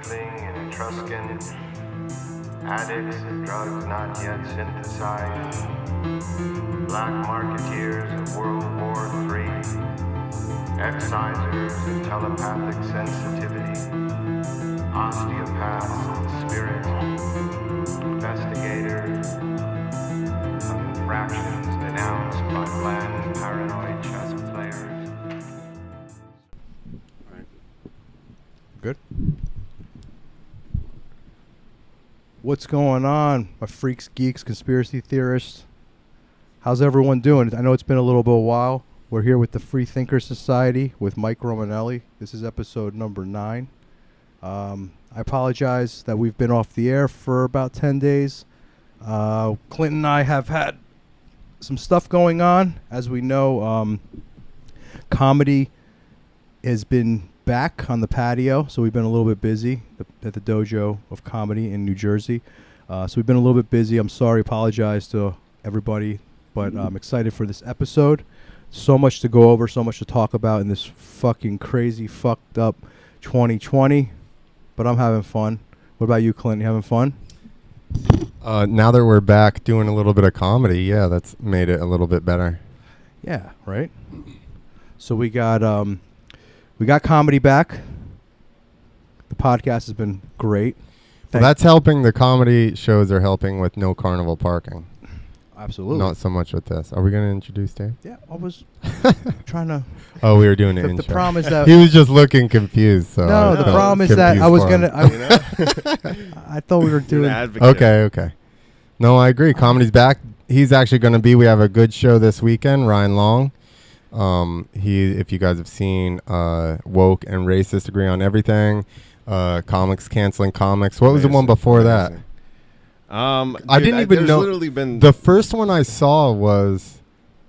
trifling and Etruscan, addicts of drugs not yet synthesized, black marketeers of World War III, excisers of telepathic sensitivity, osteopaths of spirit, investigators of infractions denounced by bland paranoid chess players. Good. What's going on, my freaks, geeks, conspiracy theorists? How's everyone doing? I know it's been a little bit of a while. We're here with the Free Thinker Society with Mike Romanelli. This is episode number 9. I apologize that we've been off the air for about 10 days. Clint and I have had some stuff going on. As we know, comedy has been back on the patio, so we've been a little bit busy at the dojo of comedy in New Jersey. So we've been a little bit busy. I'm sorry, apologize to everybody, but I'm excited for this episode. So much to go over, so much to talk about in this fucking crazy, fucked up 2020. But I'm having fun. What about you, Clint? You having fun? Now that we're back doing a little bit of comedy, yeah, that's made it a little bit better. Yeah, right? So we got comedy back. The podcast has been great. Well, that's helping. The comedy shows are helping with no carnival parking. Absolutely. Not so much with this. Are we going to introduce Dave? Yeah, I was trying to. Oh, we were doing the intro. The problem is that he was just looking confused. So no, the problem is that I was gonna. I thought we were doing. Okay. No, I agree. Comedy's back. He's actually going to be. We have a good show this weekend. Ryan Long. If you guys have seen Woke and Racist Agree on Everything, comics canceling comics. What was the one before that? I didn't even know. Literally been the first one I saw was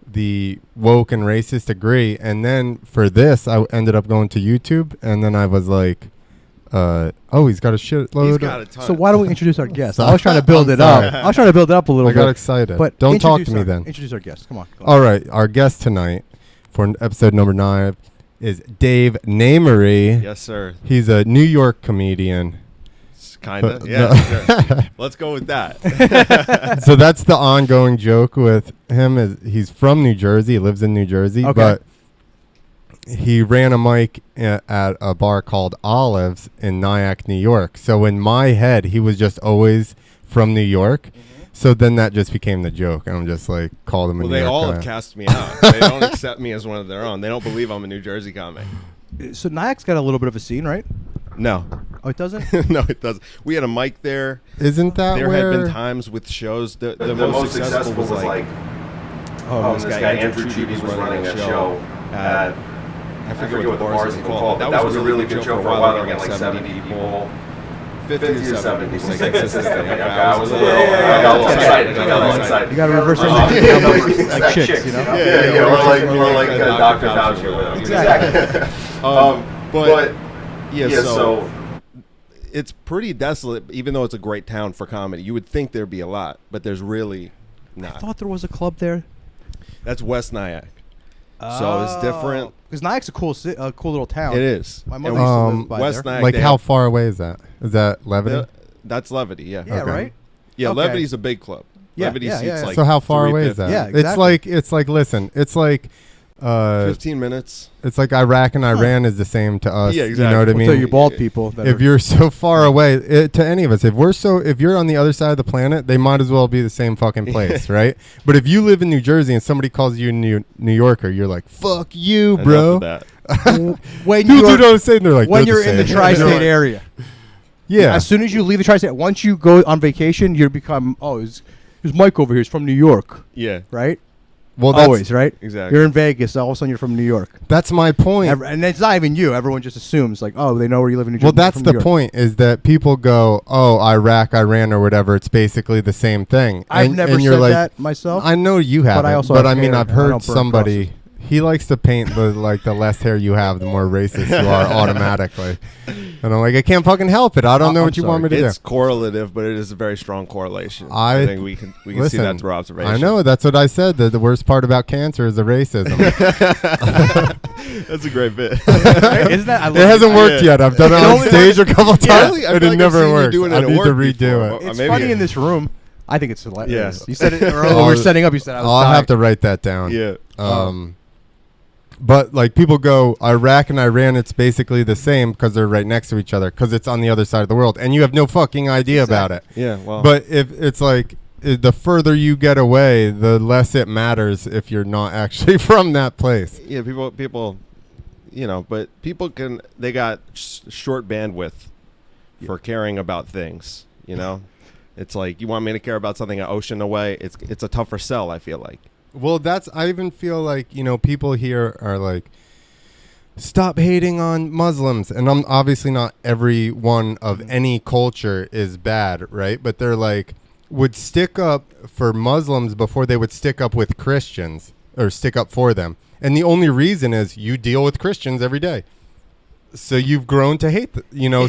the Woke and Racist Agree, and then for this I ended up going to YouTube, and then I was like, oh, he's got a shitload. He's got a ton. So why don't we introduce our guest? I was trying to build it up. I was trying to build it up a little bit. I got excited. But don't talk to me then. Introduce our guest. Come on. All right, our guest tonight for episode number 9 is Dave Namery. Yes, sir. He's a New York comedian. Kind of. Yeah. Sure. Let's go with that. So that's the ongoing joke with him. Is he's from New Jersey. He lives in New Jersey. Okay. But he ran a mic at a bar called Olives in Nyack, New York. So in my head, he was just always from New York. Mm-hmm. So then that just became the joke. And I'm just like, called him a New York Well, they all guy. have cast me out. They don't accept me as one of their own. They don't believe I'm a New Jersey comic. So Nyack's got a little bit of a scene, right? No. Oh, it doesn't? No, it doesn't. We had a mic there. Isn't that there where... had been times with shows. The most successful was like this guy Andrew Cheeby was running that show at, I forget what the bars are called. That was a really good show for a while. There were like 70 people. 50 or 70. I was a little excited. You got to reverse engineer like chicks, you know? Yeah, or like Dr. Fauci with them. Exactly. But so it's pretty desolate, even though it's a great town for comedy. You would think there'd be a lot, but there's really not. I thought there was a club there. That's West Nyack. So it's different. Because Nyack's a cool little town. It is. My mother used to live by West there. Nyack. Like, how far away is that? Is that Levity? That's Levity, yeah. Yeah, Okay. right? Yeah, Okay. Levity's a big club. Yeah, Levity yeah, seats yeah. like So how far away is that? Yeah, exactly. It's like listen, it's like 15 minutes. it's like Iraq and Iran is the same to us. Yeah, You know exactly. what I We'll mean? tell you bald people. That If you're so far away, to any of us, if you're on the other side of the planet, they might as well be the same fucking place, right? But if you live in New Jersey and somebody calls you a New Yorker, you're like, fuck you, bro. Enough of that. when People you're, do what I'm saying. They're like, when they're you're in the same. tri-state area. Yeah. As soon as you leave the tri-state, once you go on vacation, you become, there's Mike over here. He's from New York, Yeah, right? Well, that's, Always, right? exactly. You're in Vegas. All of a sudden, you're from New York. that's my point. And it's not even you. Everyone just assumes, like, they know where you live in New Jersey. Well, that's from the New York. point, is that people go, Iraq, Iran, or whatever. It's basically the same thing. I've and, never and said you're like, that myself. I know you haven't, I also but have I mean, hair I've and I heard don't burn somebody. He likes to paint the less hair you have, the more racist you are automatically. And I'm like, I can't fucking help it. I don't know I'm what you want me to do. It's correlative, but it is a very strong correlation. I think we can see listen, that through observation. I know. That's what I said. The worst part about cancer is the racism. That's a great bit. Isn't that? I love It hasn't worked Yeah. yet. I've done it on only stage a couple times, I and feel it like I've never seen you works. doing it I at need to work redo before. it. It's Maybe funny it- in this room. I think it's hilarious. Yeah. You said it earlier. We were setting up. You said I was I'll dying. have to write that down. Yeah. But like people go, Iraq and Iran, it's basically the same because they're right next to each other because it's on the other side of the world, and you have no fucking idea about it. Yeah. Well. But if it's like the further you get away, the less it matters if you're not actually from that place. yeah. People. But people they got short bandwidth for caring about things. It's like you want me to care about something an ocean away. It's a tougher sell. I feel like. Well, I even feel like, people here are like, stop hating on Muslims. And I'm obviously not every one of any culture is bad, right? But they're like, would stick up for Muslims before they would stick up with Christians or stick up for them. And the only reason is you deal with Christians every day. So you've grown to hate,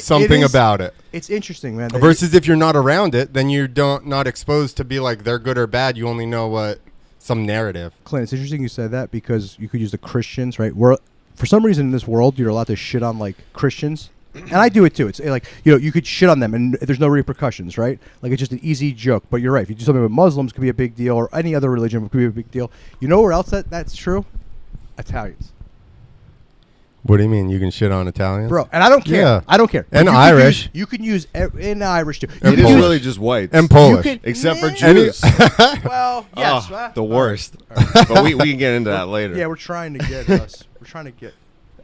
something about it. It's interesting, man. Versus if you're not around it, then you're not exposed to be like they're good or bad. You only know what some narrative. Clint, it's interesting you said that because you could use the Christians, right? For some reason in this world, you're allowed to shit on like Christians, and I do it too. It's like you could shit on them, and there's no repercussions, right? Like it's just an easy joke. But you're right. If you do something with Muslims, it could be a big deal, or any other religion it could be a big deal. You know where else that's true? Italians. What do you mean? You can shit on Italians? Bro, and I don't care. Yeah. I don't care. And You could Irish. you can use in Irish too. And It is Polish. really just whites. And Polish. You could- Except for Any- Jews. Well, yes. The worst. But we can get into that later. Yeah, we're trying to get us. We're trying to get.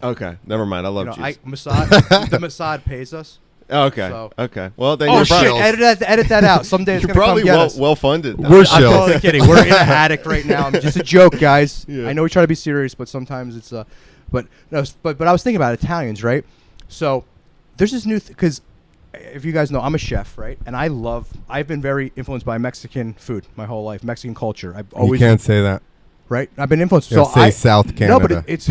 Okay. Never mind. I love Jews. Mossad. The Mossad pays us. Okay. So- Okay. Well, then Oh you're shit! probably, Edit that out. Someday it's you're gonna probably come get us. well funded. We're I'm chill. totally kidding. We're in an attic right now. I'm just a joke, guys. Yeah. I know we try to be serious, but sometimes it's but no, but I was thinking about Italians, right? So there's this new because if you guys know, I'm a chef, right? And I've been very influenced by Mexican food my whole life, Mexican culture. I've always You can't say that. right. I've been influenced. You So say South Canada. No, but it's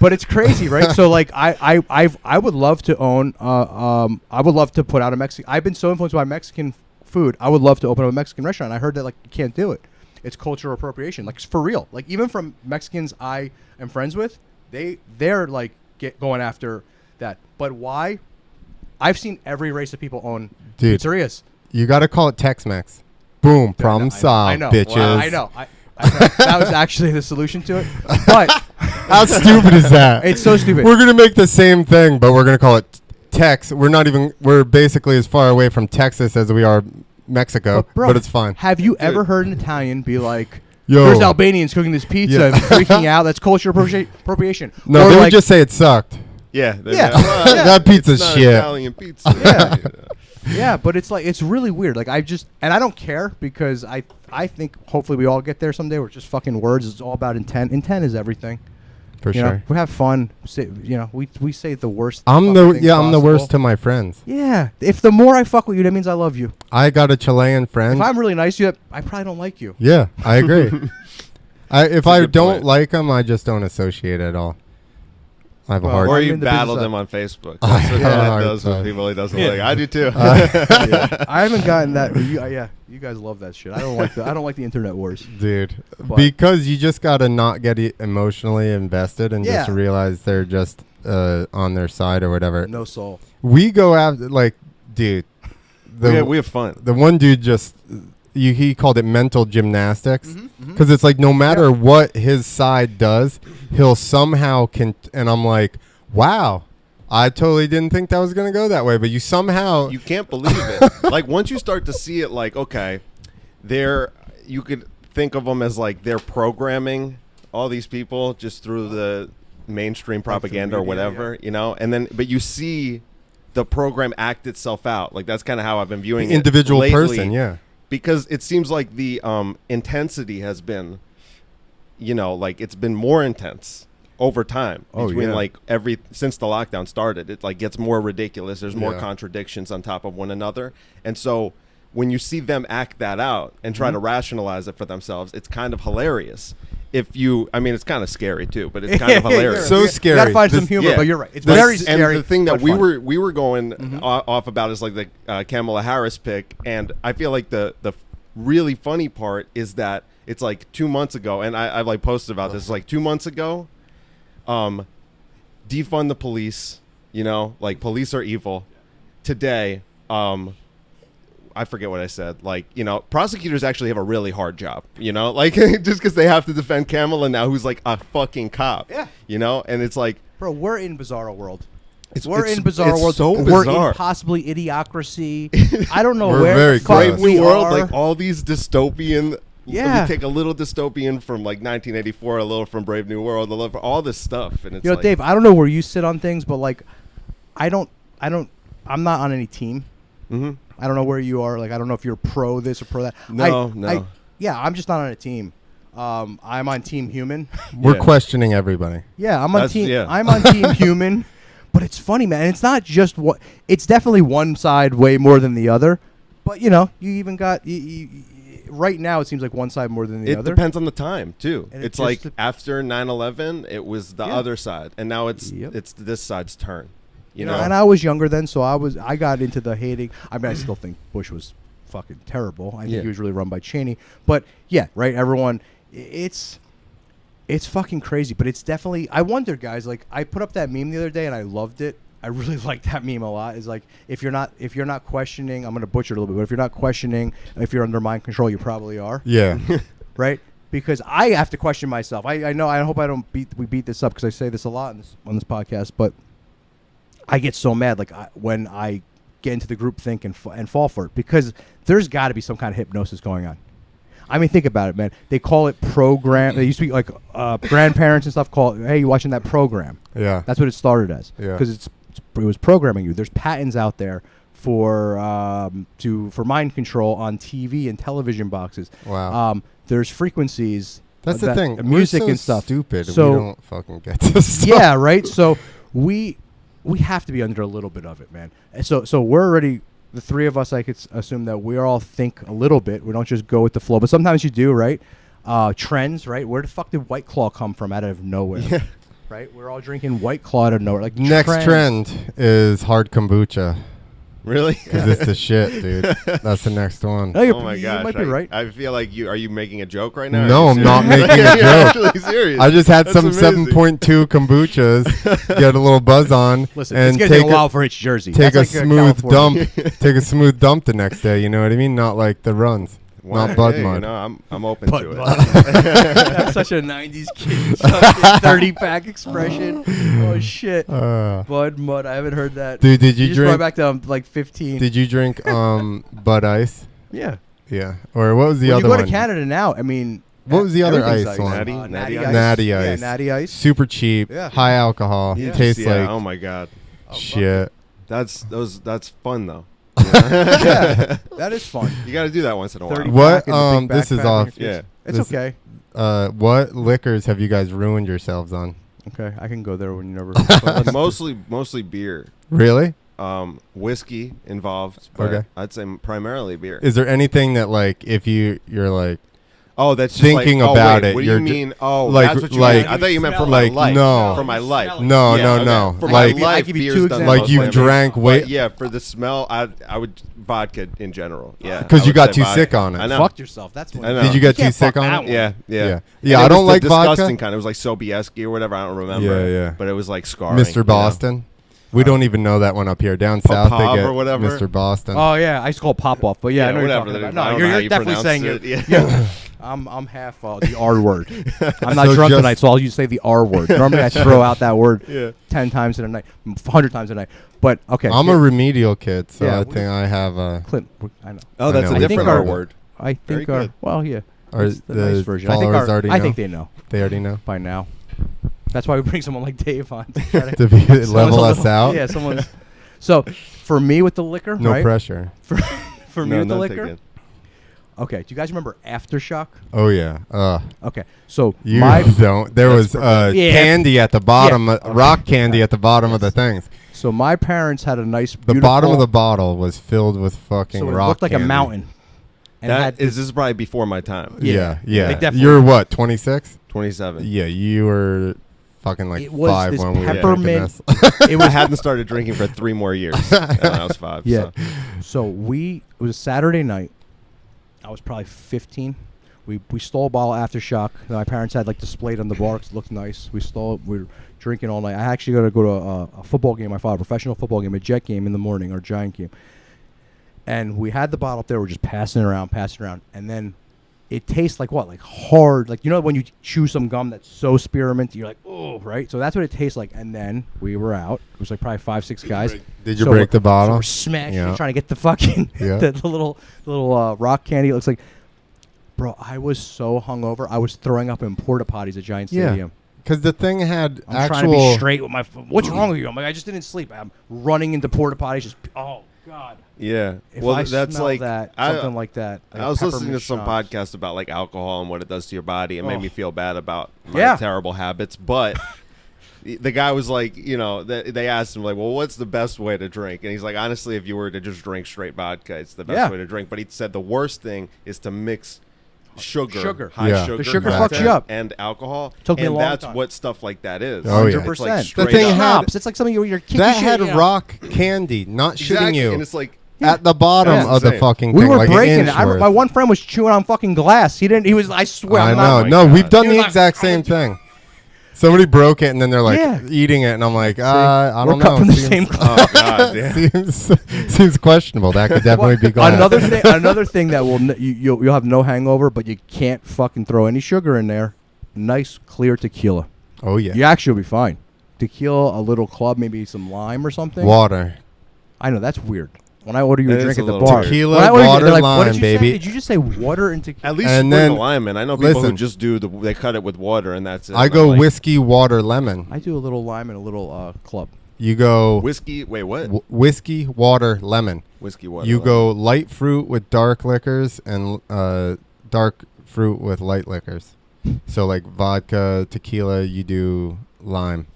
but it's crazy, right? So like I would love to own I would love to put out a Mexican. I've been so influenced by Mexican food. I would love to open up a Mexican restaurant. I heard that like you can't do it. It's cultural appropriation. Like for real. Like even from Mexicans I am friends with, they're like going after that. But why? I've seen every race of people own Dude. pizzerias. You got to call it Tex-Mex. Boom. Problem solved, I know. bitches. Wow. I know. That was actually the solution to it. But How stupid is that? it's so stupid. We're going to make the same thing, but we're going to call it Tex. We're basically as far away from Texas as we are Mexico, bro, but it's fine. Have you ever heard an Italian be like, Yo. there's Albanians cooking this pizza Yeah. and freaking out? That's cultural appropriation. No, Or they like, would just say it sucked. Yeah. Yeah. That pizza's it's not shit. Italian pizza. Yeah. yeah, but it's like, it's really weird. Like I don't care because I think hopefully we all get there someday. We're just fucking words. It's all about intent. Intent is everything. For You know, sure. we have fun. We say the worst. I'm fucking the things I'm the possible. worst to my friends. Yeah, if the more I fuck with you, that means I love you. I got a Chilean friend. If I'm really nice to you, I probably don't like you. Yeah, I agree. If I good don't point. like them, I just don't associate at all. I have a Well, hard. Or I'm you in the battle business them on Facebook. I That's what have a Matt hard does with time. people he doesn't like. I do too. I haven't gotten that. You guys love that shit. I don't like the internet wars. Dude, But- because you just gotta not get emotionally invested and just Yeah. realize they're just on their side or whatever. No soul. We go after dude. we have fun. The one dude just he called it mental gymnastics Mm-hmm, because it's like no matter what his side does, he'll somehow and I'm like, wow, I totally didn't think that was gonna go that way, but you somehow You can't believe it. Like once you start to see it, like okay, you could think of them as like they're programming all these people just through the mainstream propaganda or media, whatever, and then but you see the program act itself out. Like that's kind of how I've been viewing individual it lately, person, yeah. because it seems like the intensity has been, like it's been more intense over time between yeah. like since the lockdown started. It like gets more ridiculous. There's more Yeah. contradictions on top of one another, and so when you see them act that out and try to rationalize it for themselves, it's kind of hilarious. I mean, it's kind of scary too, but it's kind of hilarious. So You scary. gotta find some This- humor, yeah. but you're right. It's This- very scary. And the thing that but we fun. were going off about is like the Kamala Harris pick, and I feel like the really funny part is that it's like 2 months ago, and I like posted about this like 2 months ago. Defund the police. You know, like police are evil. Today, I forget what I said. Like, you know, prosecutors actually have a really hard job, you know, like just because they have to defend Kamala now, who's like a fucking cop, Yeah. you know, and it's like, Bro, we're in bizarro world. It's We're in bizarro it's world. so We're bizarre. in possibly idiocracy. I don't know We're where very the fuck close. we New world, are. like all these dystopian. Yeah. We take a little dystopian from like 1984, a little from Brave New World, a little from all this stuff, and it's You know, like, Dave, I don't know where you sit on things, but like, I'm not on any team. Mhm. I don't know where you are. Like, I don't know if you're pro this or pro that. No. Yeah, I'm just not on a team. I'm on Team Human. We're Yeah. questioning everybody. Yeah, I'm on That's- team. yeah. I'm on Team Human. But it's funny, man. It's not just what. It's definitely one side way more than the other. But you know, you even got. Right now, it seems like one side more than the it other. depends on the time too. And it It's just like dep- after 9/11, it was the Yeah. other side, and now it's Yep. it's this side's turn. You You know, know, and I was younger then, so I got into the hating. I mean, I still think Bush was fucking terrible. I think Yeah. he was really run by Cheney. But yeah, right. Everyone, it's fucking crazy. But it's definitely. I wonder, guys. Like, I put up that meme the other day, and I loved it. I really like that meme a lot. Is like, if you're not questioning, I'm gonna butcher it a little bit, but if you're not questioning, if you're under mind control, you probably are. Yeah. Right? Because I have to question myself. I know. I hope I don't beat this up because I say this a lot on this podcast. But I get so mad when I get into the group think and fall for it because there's got to be some kind of hypnosis going on. I mean, think about it, man. They call it program. They used to be like grandparents and stuff call it, hey, you watching that program? Yeah. That's what it started as. Yeah. Because it was programming you. There's patents out there for mind control on TV and television boxes. Wow. There's frequencies. That's the thing. Music We're so and stuff. Stupid. So we don't fucking get this stuff. yeah, right. So we have to be under a little bit of it, man. And so we're already the three of us. I could assume that we all think a little bit. We don't just go with the flow, but sometimes you do, right? Trends, right? Where the fuck did White Claw come from out of nowhere? Yeah. Right? We're all drinking White Claw out of nowhere. Like Next trend is hard kombucha. really. Because it's the shit, dude. That's the next one. No, Oh my you gosh! might be right. I feel like are you making a joke right now? No, Are you I'm not serious? making a You're joke. actually serious. I just had That's some amazing. 7.2 kombuchas, get a little buzz on, Listen, and it's gonna take take a while for each jersey. take That's a like smooth California. dump. Take a smooth dump the next day. You know what I mean? Not like the runs, Why? not Bud Hey, Mud. You know, I'm open Bud to Mud. it. That's such a 90s kid. 30-pack expression. Oh, shit. Bud Mud. I haven't heard that. Dude, did you just brought drink? back to like 15. Did you drink Bud Ice? Yeah. Yeah. Or what was the When other you go one? to Canada now, I mean, What was the other everything's ice ice. one? Natty? Natty Natty Ice. Ice? Natty Yeah, Ice. Natty Ice. Super cheap, Yeah. high alcohol. Yeah. Tastes Yeah, like oh my god, shit. that's fun though. Yeah, that is fun. You got to do that once in a while. 30 What? pack and the big This is backpack off. and your Yeah. face. It's This- okay. What liquors have you guys ruined yourselves on? Okay, I can go there when you never. but let's- mostly beer. Really? Whiskey involved, but Okay. I'd say primarily beer. Is there anything that like if you're like Oh, that's just thinking like, about wait, it, What do you're you ju- mean? Oh, like- that's what you like- mean. I thought you meant for like, my life. no. For my life. No, Yeah, no, okay. no. For Like- my life, I'll give you beer's two done examples. like you Wait, drank But way yeah, for the smell, I would vodka in general. Yeah, because I you would got say too vodka. sick on it. I know. Fucked yourself. That's what. I know. Did you get too can't sick fuck on that it? one. Yeah, yeah. Yeah. And Yeah, it I don't was like the vodka. disgusting kind. It was like Sobieski or whatever. I don't remember. Yeah, yeah. But it was like scarring. Mr. you know? Boston. We don't even know that one up here. Down south, Pop they get or whatever? Mr. Boston. Oh yeah, I used to call it pop off, but yeah, I know whatever. what you're I talking about. don't No, know how you're you definitely saying pronounce it. it. Yeah. I'm half the R word. I'm not So drunk just- tonight, so I'll use say the R word. Normally I throw out that word Yeah. 10 times in a night, 100 times a night. But okay, I'm a remedial kid, so Yeah, I think I have a. Clint. I know. Oh, I that's know. a I different think R our- word. I Very think our good. well, yeah. Or It's the the nice version. I think followers our, already I know? think they know They already know. by now. That's why we bring someone like Dave on to try To be someone's level a us little- out. Yeah, someone's. So for me with the liquor, No right? pressure. For me No, with the no, liquor. take it. Okay, do you guys remember Aftershock? Oh yeah. Okay, so You my don't. There was Yeah. candy at the bottom, Yeah. rock candy at the bottom of the things. so my parents had a nice The beautiful, bottom of the bottle was filled with fucking so it rock looked like candy. a mountain. And had This is probably before my time. Yeah. They definitely- You're what, 26? 27. Yeah, you were fucking like It was 5 this when we were drinking peppermint. this. I hadn't started drinking for 3 more years when I was 5. Yeah. So. It was a Saturday night. I was probably 15. We stole a bottle of Aftershock. My parents had like displayed on the bar 'cause it looked nice. We stole it. We were drinking all night. I actually got to go to a football game. My father, professional football game, a Jet game in the morning, or Giant game. And we had the bottle up there. We're just passing it around. And then it tastes like what? Like hard. Like, you know when you chew some gum that's so spearmint, you're like, oh, right? So that's what it tastes like. And then we were out. It was like probably 5-6 guys. Did you break the bottle? So we're smashing, Yeah. trying to get the fucking Yeah. the little rock candy. It looks like, bro, I was so hungover. I was throwing up in porta potties at Giant Yeah. Stadium. Because the thing had I'm trying to be straight with my. What's wrong with you? I'm like, I just didn't sleep. I'm running into porta potties. Just oh god. Yeah. If well, I that's smell like that, I- something like that. Like I was listening to peppermint some schnapps. podcast about like alcohol and what it does to your body. It made Oh. me feel bad about my Yeah. terrible habits. But the guy was like, they asked him like, well, what's the best way to drink? And he's like, honestly, if you were to just drink straight vodka, it's the best Yeah. way to drink. But he said the worst thing is to mix sugar, Yeah. sugar, The sugar fucks content you up. and alcohol. Took me a and long that's time. what stuff like that is. Oh, yeah. It's 100%. like The straight thing up. had- Schnapps. It's like something you're kicking that shit, had you know. rock candy, not shitting Exactly. you, And it's like at the bottom Yeah. of the Insane. fucking We thing. were like an breaking inch it. worth. My one friend was chewing on fucking glass. He didn't. He was. I swear. I I'm know. not, No, God. we've done He the was like, exact same thing. Somebody broke it and then they're like Yeah. eating it, and I'm like, I We're don't cut know. from the Seems- same cloth. oh god, yeah. seems questionable. That could definitely be glass. Another thing that will you'll have no hangover, but you can't fucking throw any sugar in there. Nice clear tequila. Oh yeah. You actually will be fine. Tequila, a little club, maybe some lime or something. Water. I know that's weird. When I order you That a is drink a at the little bar, weird. Tequila, when I order you, water, they're like, what did lime, you baby. say? Did you just say water and tequila? At least And you put then- the lime in. I know people who listen. just do they cut it with water and that's it. I And go I'm like, whiskey, water, lemon. I do a little lime and a little club. You go whiskey. Wait, what? whiskey, water, lemon. Whiskey water. You lemon. go light fruit with dark liquors and dark fruit with light liquors. So like vodka, tequila, you do lime,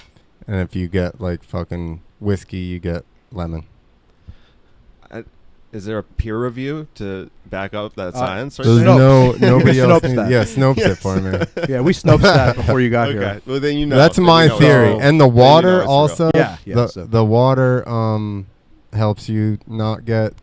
and if you get like fucking whiskey, you get lemon. Is there a peer review to back up that science? Or There's Snopes. nobody else. Snopes that. Yeah, Snopes it for me. Yeah, we snoped that before you got okay. here. Well, then you know. That's then my you know theory. it's real. And the Then you know water it's also. Yeah, yeah, so- The water helps you not get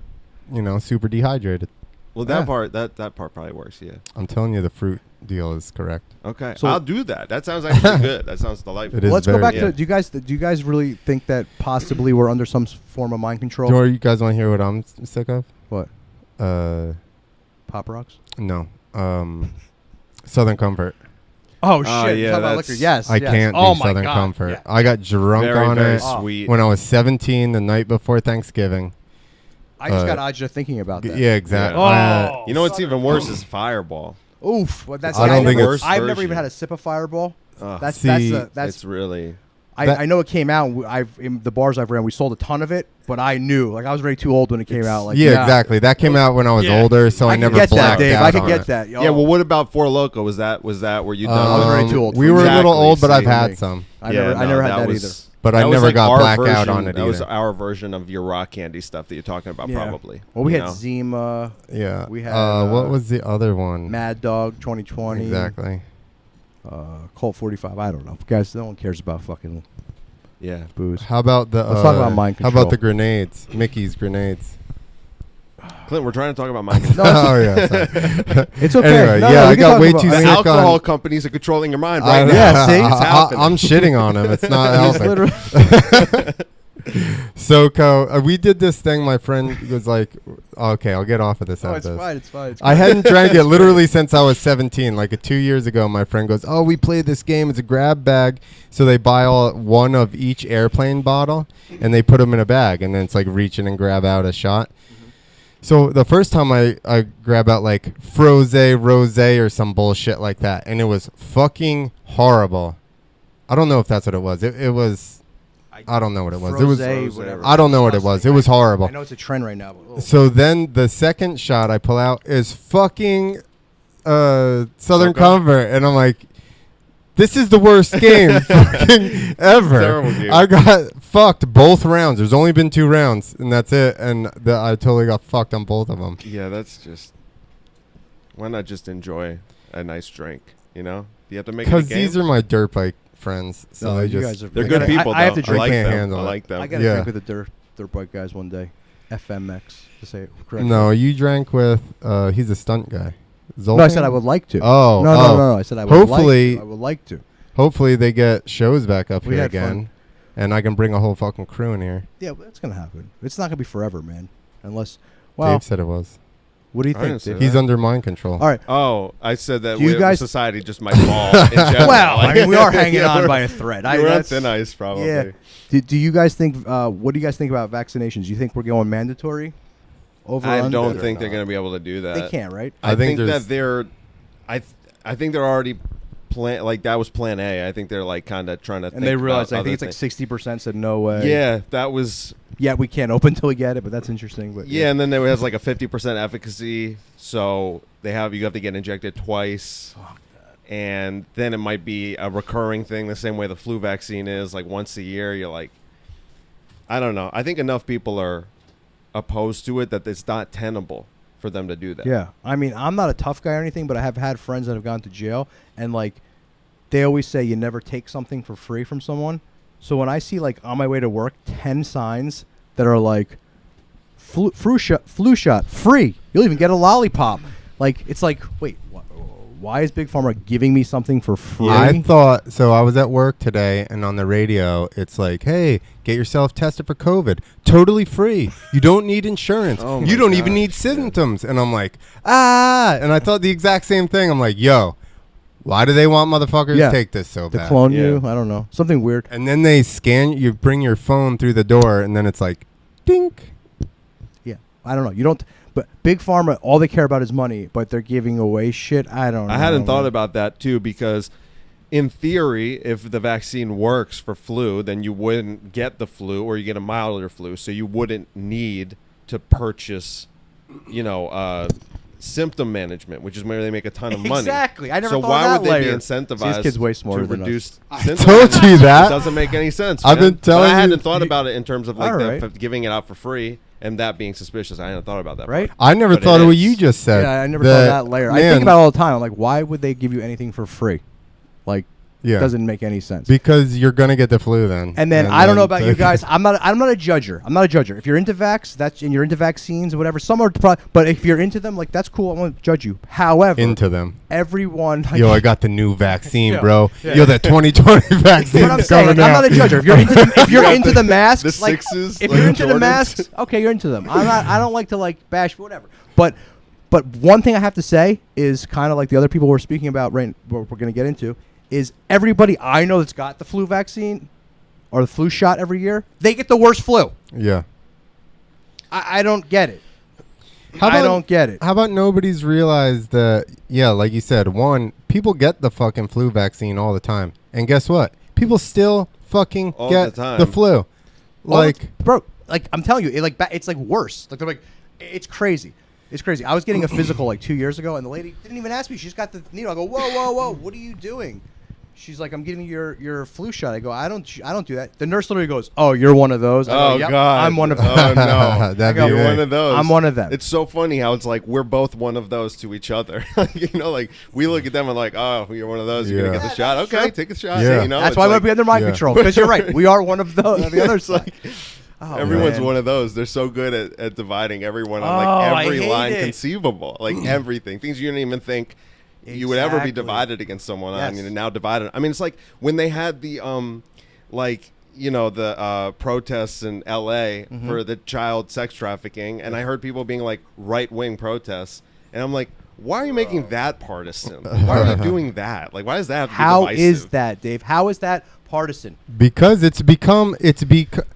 super dehydrated. Well, that Yeah. part that part probably works. Yeah. I'm telling you, the fruit deal is correct. Okay. So- I'll do that. That sounds actually good. That sounds delightful. It is Let's go very back good. to do you guys really think that possibly we're under some form of mind control? Or you guys want to hear what I'm sick of? What? Pop rocks? No. Southern Comfort. Oh Oh, shit! yeah, Talk about that's- liquor. Yes. I yes. can't Oh do my Southern God. Comfort. Yeah. I got drunk Very, on very it sweet. when I was 17, the night before Thanksgiving. I just Uh, got agita thinking about that. Yeah, exactly. Oh. You know what's even worse is Fireball. Oof. Well, that's I don't think never, it's- I've never version. even had a sip of Fireball. Ugh. That's See, It's really. I know it came out. And I've in the bars I've ran, we sold a ton of it, but I knew I was already too old when it came out. Like yeah, exactly. That came out when I was Yeah. older, so I, can never get that, blacked Dave. out I can on get it. that. Yeah. Well, what about Four Loko? Was that where you done? I was with already it? too old We for were a that. little old, but I've See, had me. some. I never had that was, either. But that I was never like got our blacked out version- on it That was either. our version of your rock candy stuff that you're talking about, Yeah. probably. Well, we you had know? Zima, Yeah. We had, what was the other one? Mad Dog 2020, Exactly. Colt 45. I don't know, guys. No one cares about fucking Yeah. booze. How about the? Let's talk about mind How control. about the grenades? Mickey's grenades. Clint, we're trying to talk about mind No, control. Oh yeah. Sorry. it's okay. Anyway, No, yeah, we I can got talk way about- too I The mean, sick alcohol on. companies are controlling your mind I right know. now. Yeah, see? It's happening. I'm shitting on him. It's not It's helping. literally- So, we did this thing. My friend was like, "Okay, I'll get off of this." Oh, after it's this. fine. It's fine. It's I fine. hadn't drank it literally since I was 17. Like 2 years ago, my friend goes, "Oh, we played this game. It's a grab bag." So they buy one of each airplane bottle, and they put them in a bag, and then it's like reach in and grab out a shot. So the first time I grab out like rosé or some bullshit like that, and it was fucking horrible. I don't know if that's what it was. It was. I don't know what it was. It was. Frosé, whatever. I don't know what it was. It was horrible. I know it's a trend right now. But, So then the second shot I pull out is fucking Southern Soco? Comfort, and I'm like, this is the worst game fucking ever. Terrible game. I got fucked both rounds. There's only been 2 rounds, and that's it. And I totally got fucked on both of them. Yeah, that's just. Why not just enjoy a nice drink? You know, you have to make it a Because game. these are my dirt bike friends. So No, they you just guys are. They're I good gotta- people. I have to though. drink. I like can't them. handle I it. like them. I gotta Yeah. drink with the dirt bike guys one day. FMX to say it correctly. No, you drank with. He's a stunt guy. No, I said I Zoltan? would like to. Oh, No. I said I would Hopefully- like to. I would like to. Hopefully they get shows back up We here had again, fun. and I can bring a whole fucking crew in here. Yeah, but it's gonna happen. It's not gonna be forever, man. Unless, well, Dave said it was. what do you I think? didn't say Dave? that. He's under mind control. All right. Oh, I said that Do you guys- society just might fall in general. Well, I mean, we are hanging Yeah, on we're- by a thread. We're on that's- thin ice, probably. Yeah. Do you guys think? What do you guys think about vaccinations? Do you think we're going mandatory? Over. I under, don't or think they're not? going to be able to do that. They can't, right? I think there's- that they're. I think they're already plan like that was plan A. I think they're like kind of trying to. And they realized. I About think it's other like 60% said no way. things. Yeah, that was. Yeah, we can't open until we get it, but that's interesting. But Yeah, and then there was like a 50% efficacy, so you have to get injected twice. And then it might be a recurring thing, the same way the flu vaccine is. Like once a year, you're like, I don't know. I think enough people are opposed to it that it's not tenable for them to do that. Yeah, I mean, I'm not a tough guy or anything, but I have had friends that have gone to jail, and like, they always say you never take something for free from someone. So when I see like on my way to work 10 signs that are like flu shot free, you'll even get a lollipop. Like it's like, wait, why is Big Pharma giving me something for free? I thought so. I was at work today, and on the radio, it's like, "Hey, get yourself tested for COVID, totally free. You don't need insurance. Oh my you don't even gosh, need symptoms." And I'm like, "Ah!" And I thought the exact same thing. I'm like, "Yo, why do they want motherfuckers Yeah. to take this so to bad?" clone Yeah. you, I don't know, something weird. And then they scan you, bring your phone through the door, and then it's like, dink. Yeah, I don't know. You don't. But Big Pharma, all they care about is money, but they're giving away shit. I don't know. I hadn't thought about that too, because in theory, if the vaccine works for flu, then you wouldn't get the flu, or you get a milder flu, so you wouldn't need to purchase, symptom management, which is where they make a ton of money. Exactly. I never So thought why of that would they layer. be incentivized See, this kid's way smarter to than us. reduce I symptom told you management? that. It doesn't make any sense. I've man. been telling But I hadn't you- thought about it in terms of like All right. giving it out for free and that being suspicious. I hadn't thought about that. Right? part. I never But thought it of what is. you just said. Yeah, I never thought of that layer. I think man, about it all the time. I'm like, why would they give you anything for free? Like, yeah, doesn't make any sense. because you're gonna get the flu then. And then I don't know about you guys. I'm not a judger. I'm not a judger. If you're into vax, and you're into vaccines or whatever, some are. But if you're into them, like that's cool. I won't judge you. However, into them. everyone. Like, Yo, I got the new vaccine, Yeah. bro. Yeah. Yo, that 2020 vaccine. What I'm saying, like, I'm not a judger. If you're into the masks, The like, sixes, if like you're into the Jordans. masks, okay, you're into them. I don't like to like bash whatever. But one thing I have to say is kind of like the other people we're speaking about. Right, what we're going to get into is everybody I know that's got the flu vaccine or the flu shot every year, they get the worst flu. Yeah. I don't get it. How I about- don't get it. How about nobody's realized that, yeah, like you said, one, people get the fucking flu vaccine all the time. And guess what? People still fucking All get the time. the flu. Like, bro, like I'm telling you, it's like worse. Like they're like, it's crazy. It's crazy. I was getting a physical like 2 years ago, and the lady didn't even ask me. She's got the needle. I go, whoa, what are you doing? She's like, I'm giving you your flu shot. I go, I don't do that. The nurse literally goes, oh, you're one of those. I go, Oh yep, God! I'm one of them. Oh no! That'd be You're big. one of those. I'm one of them. It's so funny how it's like we're both one of those to each other. Like we look at them and like, oh, you're one of those. You're gonna Yeah. get the shot. That's Okay, true. take a shot. Yeah. You know, That's it's why I like, want to be under mind Yeah. control. Because you're right. We are one of those. On the other it's side. like Oh, everyone's man. one of those. They're so good at dividing everyone on Oh, like I every hate line it. conceivable, like everything, things you didn't even think you would ever be Exactly. divided against someone on. Yes. You're now divided. I mean, it's like when they had the the protests in L.A. Mm-hmm. for the child sex trafficking, and I heard people being like right-wing protests, and I'm like, why are you making that partisan? Why are you doing that? Like, why does that have to be How divisive? is that, Dave? How is that partisan? because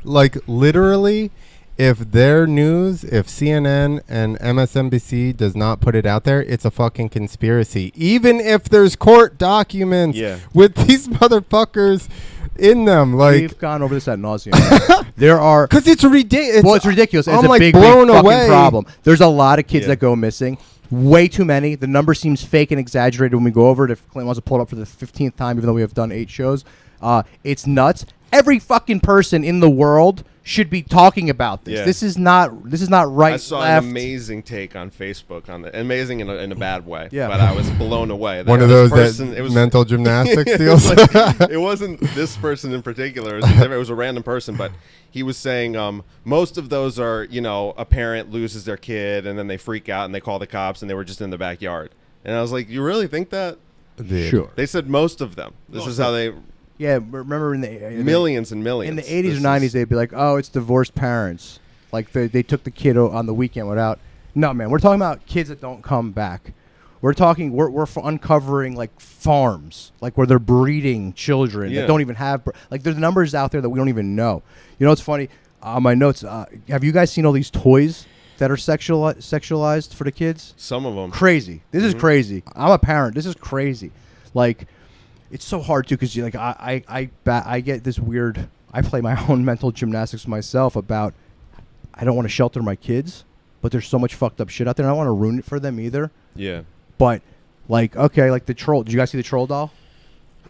like literally, if their news, if CNN and MSNBC does not put it out there, it's a fucking conspiracy. Even if there's court documents Yeah. with these motherfuckers in them, like, We've gone over this ad nauseum. There are. because it's ridiculous. Well, it's ridiculous. And I'm it's a like big, blown big fucking away. problem. There's a lot of kids Yeah. that go missing. Way too many. The number seems fake and exaggerated when we go over it. If Clint wants to pull it up for the 15th time, even though we have done 8 shows, it's nuts. every fucking person in the world should be talking about this. Yeah. This is not right. I saw left. an amazing take on Facebook on the amazing in a bad way. Yeah. But I was blown away. One of This those it was mental gymnastics it deals. was like- it wasn't this person in particular. It was a random person, but he was saying most of those are, a parent loses their kid and then they freak out and they call the cops and they were just in the backyard. And I was like, you really think that? Dude. Sure. They said most of them. This is how they Yeah, remember in the millions and millions. in the 80s This or 90s, is- they'd be like, "Oh, it's divorced parents." Like they took the kid on the weekend without. No, man, we're talking about kids that don't come back. We're uncovering like farms, like where they're breeding children Yeah. that don't even have. Like there's numbers out there that we don't even know. You know what's funny? On my notes, have you guys seen all these toys that are sexualized for the kids? Some of them. Crazy. This is crazy. I'm a parent. This is crazy. Like, it's so hard too because I get this weird. I play my own mental gymnastics myself about I don't want to shelter my kids, but there's so much fucked up shit out there, and I don't want to ruin it for them either. Yeah. But like, okay, like the troll. Did you guys see the troll doll?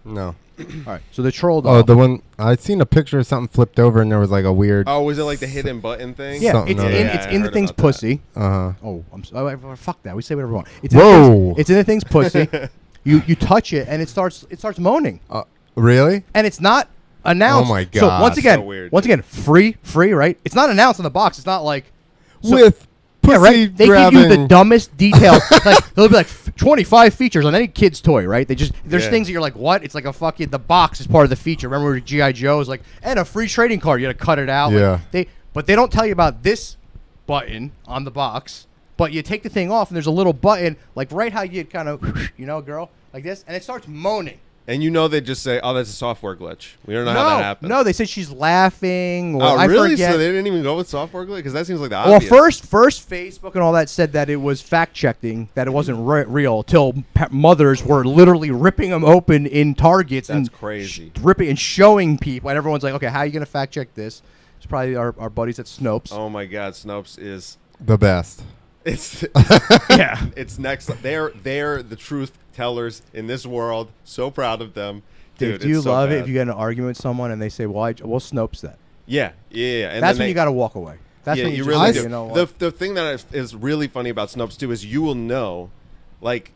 No. All right. So the troll doll. Oh, the one I seen a picture of something flipped over and there was like a weird. Oh, was it like the hidden button thing? yeah, something it's other. in Yeah, it's I in the heard thing's about that. pussy. Uh huh. Oh, I'm sorry. Fuck that. We say whatever we want. It's Whoa. It's in the thing's pussy. You touch it and it starts moaning. Really? And it's not announced. Oh my So God. once again, So weird. free, right? It's not announced on the box. It's not like With pussy yeah, right. They grabbing. give you the dumbest details. Like they'll be like 25 features on any kid's toy, right? There's Yeah. things that you're like, what? It's like a fucking the box is part of the feature. Remember GI Joe is like, and a free trading card. You got to cut it out. Yeah. Like, but they don't tell you about this button on the box. But you take the thing off and there's a little button, like right how you kind of, girl, like this, and it starts moaning. And they just say, "Oh, that's a software glitch." We don't know how that happened. No, they said she's laughing. Or Oh, I really? forget. So they didn't even go with software glitch because that seems like the Well, obvious. first Facebook and all that said that it was fact-checking, that it wasn't real, till mothers were literally ripping them open in Targets. That's and crazy. Ripping and showing people, and everyone's like, okay, how are you going to fact-check this? It's probably our buddies at Snopes. Oh my God, Snopes is The best. it's Yeah. it's next. They're the truth tellers in this world. So proud of them, dude. Do you it's so love it bad. if you get in an argument with someone and they say, well, we'll Snopes that? Yeah. And That's then when you got to walk away. That's yeah, when you just really say, do. you know what? The thing that is really funny about Snopes too is you will know, like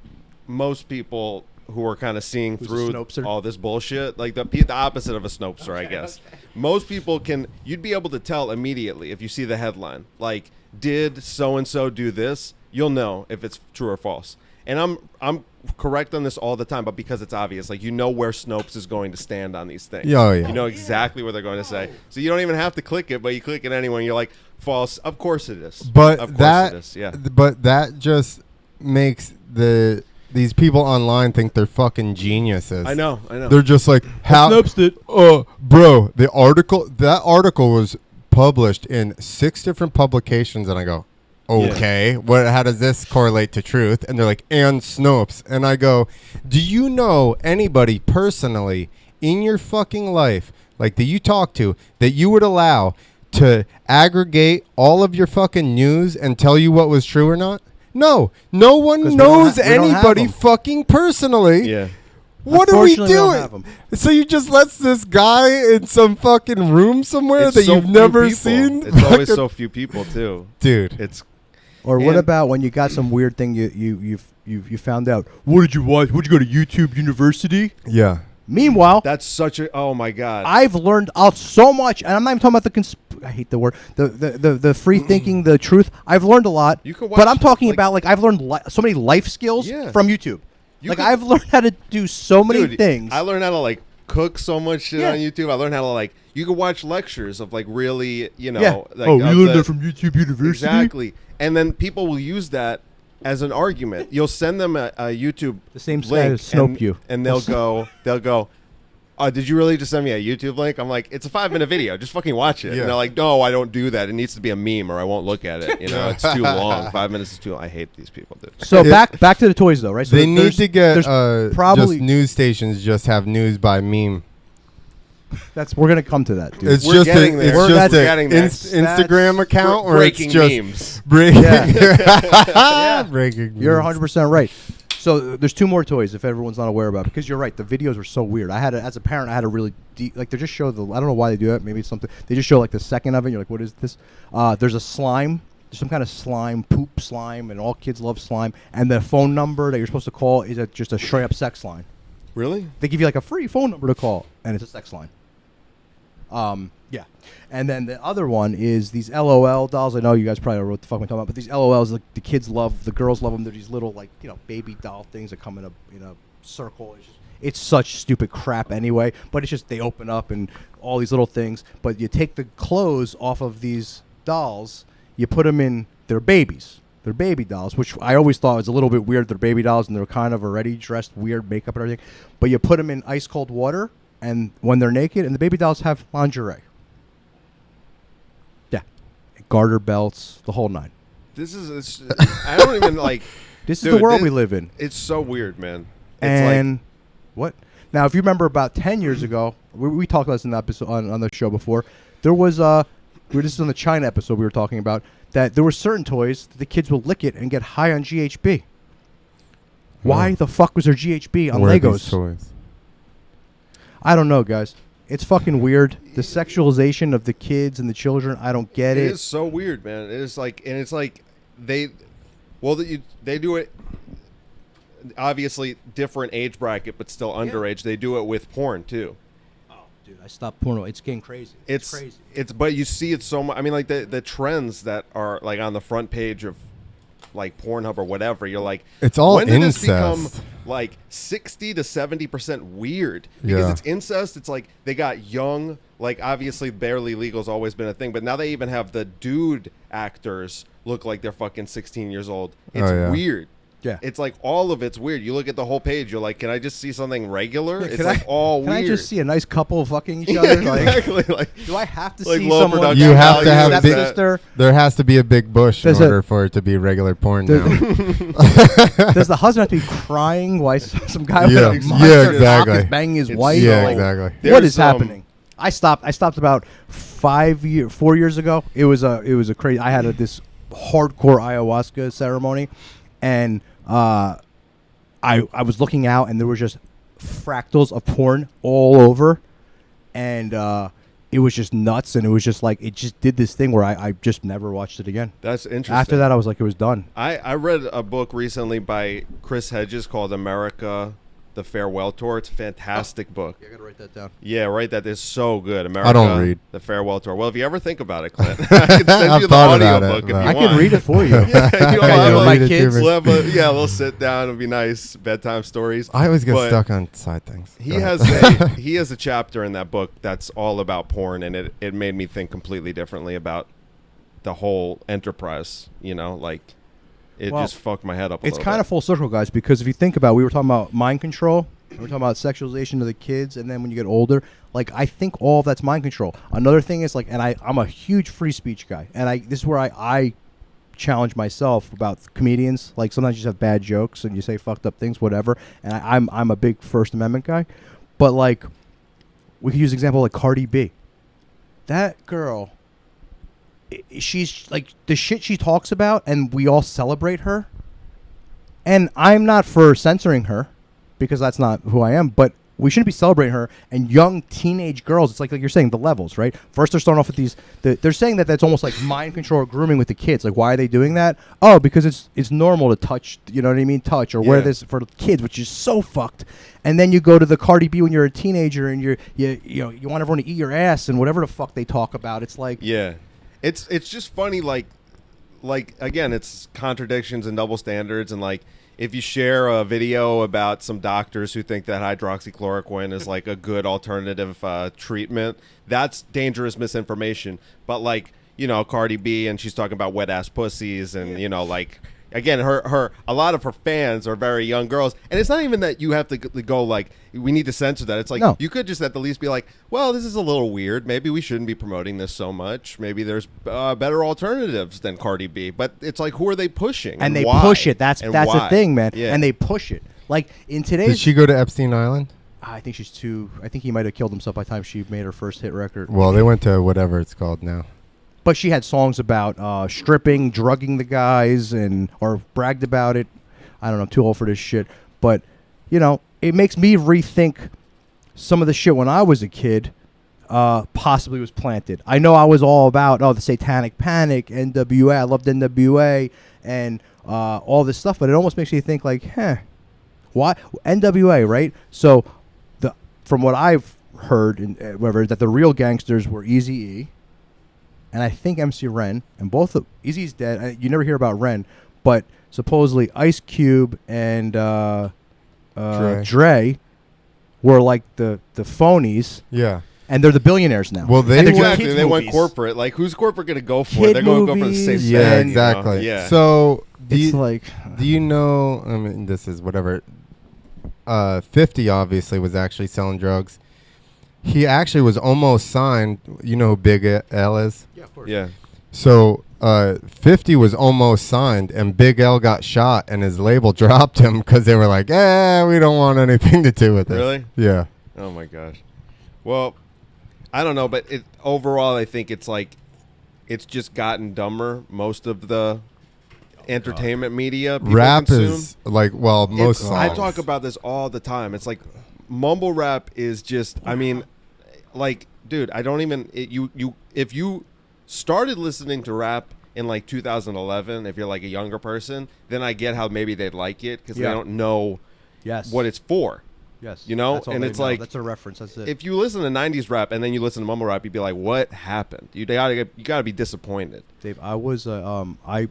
most people who are kind of seeing Who's a through Snopeser? all this bullshit, like the opposite of a Snopeser, I guess. Most people you'd be able to tell immediately if you see the headline, like did so and so do this, you'll know if it's true or false. And I'm correct on this all the time, but because it's obvious, like where Snopes is going to stand on these things. Yeah, oh, yeah. You know exactly what they're going to say, so you don't even have to click it, but you click it anyway. And you're like, false. Of course it is. But of course that, it is. Yeah. but that just makes these people online think they're fucking geniuses. I know. They're just like, how? Bro, that article was published in 6 different publications, and I go, okay, how does this correlate to truth? And they're like, and Snopes. And I go, do you know anybody personally in your fucking life, like that you talk to, that you would allow to aggregate all of your fucking news and tell you what was true or not? No one 'Cause knows we don't have anybody them. fucking personally. Yeah. What are we Unfortunately, we don't have doing? 'em. So you just let this guy in some fucking room somewhere It's that so you've few never people. seen? It's always Fucking- so few people too. Dude. It's Or what And- about when you got some weird thing you found out? What did you watch? Would you go to YouTube University? Yeah. Meanwhile, that's such a oh my God. I've learned out so much, and I'm not even talking about I hate the word the free thinking, the truth. I've learned a lot, You could but watch, I'm talking like- about like I've learned so many life skills Yeah. from YouTube. You Like could- I've learned how to do so many Dude, things. I learned how to like cook so much shit Yeah. on YouTube. I learned how to you could watch lectures of like really, yeah. like Oh, you of learned the- that from YouTube University? Exactly. And then people will use that as an argument. You'll send them a YouTube The same guy link as Snope you. and they'll go, did you really just send me a YouTube link? I'm like, it's a 5-minute video. Just fucking watch it. Yeah. And they're like, no, I don't do that. It needs to be a meme or I won't look at it. It's too long. 5 minutes is too long. I hate these people, dude. So Yeah. back to the toys though, right? So They need there's- to get there's probably just news stations just have news by meme. we're gonna come to that, dude. It's We're just getting a, there. it's We're just a getting there. Instagram account where Breaking it's just memes. breaking. Yeah. Breaking. You're news. 100% right. So there's 2 more toys if everyone's not aware about it, because you're right, the videos were so weird. As a parent, I had to really like, they just show I don't know why they do that. Maybe it's something they just show like the second of it. You're like, what is this? There's a slime. There's some kind of slime, poop slime, and all kids love slime. And the phone number that you're supposed to call is just a straight up sex line. Really? They give you like a free phone number to call, and it's a sex line. Yeah. And then the other one is these LOL dolls. I know you guys probably know what the fuck I'm talking about, but these LOLs, the kids love, the girls love them. They're these little, like, baby doll things that come in a circle. It's such stupid crap anyway, but it's just they open up and all these little things. But you take the clothes off of these dolls, you put them in their babies. They're baby dolls, which I always thought was a little bit weird. They're baby dolls, and they're kind of already dressed weird, makeup and everything. But you put them in ice cold water, and when they're naked, and the baby dolls have lingerie. Yeah. Garter belts, the whole 9. I don't even like. This is the world we live in. It's so weird, man. It's and what? Now, if you remember about 10 years ago, we talked about this in the episode on the show before. There was this is on the China episode we were talking about, that there were certain toys that the kids will lick it and get high on GHB. Why the fuck was there GHB on Legos? Toys? I don't know, guys. It's fucking weird. The sexualization of the kids and the children, I don't get it. It is so weird, man. It is like, and it's like they do it. Obviously, different age bracket, but still underage. They do it with porn too. Dude, I stopped porno. It's getting crazy. It's crazy. But you see it so much. I mean, like the trends that are like on the front page of like Pornhub or whatever. You're like, it's all when did incest. this become like 60 to 70% weird? Because it's incest. It's like they got young. Like obviously, barely legal has always been a thing, but now they even have the dude actors look like they're fucking 16 years old. It's weird. Yeah. It's like all of it's weird. You look at the whole page, you're like, can I just see something regular? Yeah, it's like all weird. Can I just see a nice couple fucking each other? Exactly. Like, do I have to like see low someone? production You have to have big, sister? There has to be a big bush in order for it to be regular porn now. Does the husband have to be crying while some guy with a monster cock exactly. is banging his wife? Yeah, Like, exactly. What is happening? I stopped about 4 years ago. It was a crazy. I had this hardcore ayahuasca ceremony, and I was looking out, and there were just fractals of porn all over, and it was just nuts, and it was just like, it just did this thing where I just never watched it again. That's interesting. After that, I was like, it was done. I read a book recently by Chris Hedges called America, the Farewell Tour. It's a fantastic book. Yeah, I gotta write that down. Yeah, write that. It's so good. America, I don't read. The Farewell Tour. Well, if you ever think about it, Clint, I can send you the thought audio about it, book if you but- I want. can read it for you. Yeah, you'll Okay, have, my like, read it to kids. me. we'll have we'll sit down. It'll be nice bedtime stories. I always get But stuck on side things. He Go has ahead. he has a chapter in that book that's all about porn, and it made me think completely differently about the whole enterprise. Like it Well, just fucked my head up. It's kind of full circle, guys, because if you think about it, we were talking about mind control. We're talking about sexualization of the kids, and then when you get older, like, I think all of that's mind control. Another thing is, like, and I'm a huge free speech guy, and this is where I challenge myself about comedians. Like, sometimes you just have bad jokes and you say fucked up things, whatever, and I'm a big First Amendment guy. But, like, we could use an example like Cardi B. That girl, she's like, the shit she talks about, and we all celebrate her. And I'm not for censoring her, because that's not who I am, but we shouldn't be celebrating her. And young teenage girls, it's like you're saying, the levels, right? First, they're starting off with these. They're saying that that's almost like mind control or grooming with the kids. Like, why are they doing that? Oh, because it's normal to touch. You know what I mean? Touch or wear this for kids, which is so fucked. And then you go to the Cardi B when you're a teenager, and you want everyone to eat your ass and whatever the fuck they talk about. It's like, it's just funny. Like again, it's contradictions and double standards, and like, if you share a video about some doctors who think that hydroxychloroquine is like a good alternative treatment, that's dangerous misinformation. But like, Cardi B, and she's talking about wet ass pussies, and like, again, her a lot of her fans are very young girls, and it's not even that you have to go like, we need to censor that. It's like, no. You could just at the least be like, well, this is a little weird. Maybe we shouldn't be promoting this so much. Maybe there's better alternatives than Cardi B. But it's like, who are they pushing? and they why? push it. That's And the why? thing, man. Yeah. And they push it. Like, in today's. Did she go to Epstein Island? I think she's too. I think he might have killed himself by the time she made her first hit record. Well, they went to whatever it's called now. But she had songs about stripping, drugging the guys, or bragged about it. I don't know, too old for this shit. But, you know, it makes me rethink some of the shit when I was a kid possibly was planted. I know I was all about, the Satanic Panic, NWA. I loved NWA and all this stuff, but it almost makes you think like, why? NWA, right? So from what I've heard, and whatever, that the real gangsters were Eazy-E, and I think MC Ren, and both of Eazy's dead. You never hear about Ren, but supposedly Ice Cube and Dre were like the phonies. Yeah. And they're the billionaires now. Well, they went corporate. Like, who's corporate going to go for? Kid They're going to go for the same thing. Yeah, exactly. You know? Yeah. So do you know? I mean, this is whatever. 50 obviously was actually selling drugs. He actually was almost signed. You know who Big L is? Yeah, of course. Yeah. So 50 was almost signed, and Big L got shot, and his label dropped him because they were like, we don't want anything to do with it. Really? Yeah. Oh my gosh. Well, I don't know, but overall, I think it's like it's just gotten dumber. Most of the entertainment media people Rap consume. is like, most songs. I talk about this all the time. It's like mumble rap is just. I mean, like, dude, I don't even. If you started listening to rap in like 2011, if you're like a younger person, then I get how maybe they'd like it because they don't know what it's for. Yes. You know, and it's like that's a reference. That's it. If you listen to 90s rap and then you listen to mumble rap, you'd be like, "What happened?" You gotta be disappointed. Dave, I was I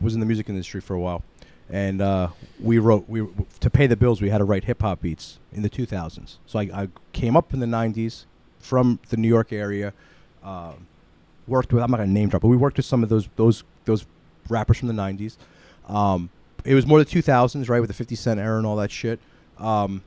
was in the music industry for a while, and we to pay the bills. We had to write hip hop beats in the 2000s. So I came up in the 90s from the New York area. Worked with, I'm not gonna name drop, but we worked with some of those rappers from the 90s. It was more the 2000s, right, with the 50 Cent era and all that shit. And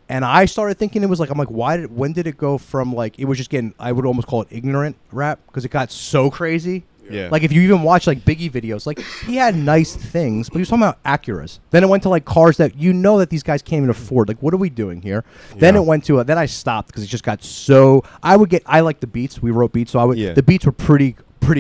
I started thinking it was like, I'm like, when did it go from like, it was just getting, I would almost call it ignorant rap because it got so crazy. Yeah. Like if you even watch like Biggie videos, like he had nice things, but he was talking about Acuras. Then it went to like cars that that these guys can't even afford. Like, what are we doing here? Yeah. Then it went to then I stopped because it just got so. I like the beats. We wrote beats, so the beats were pretty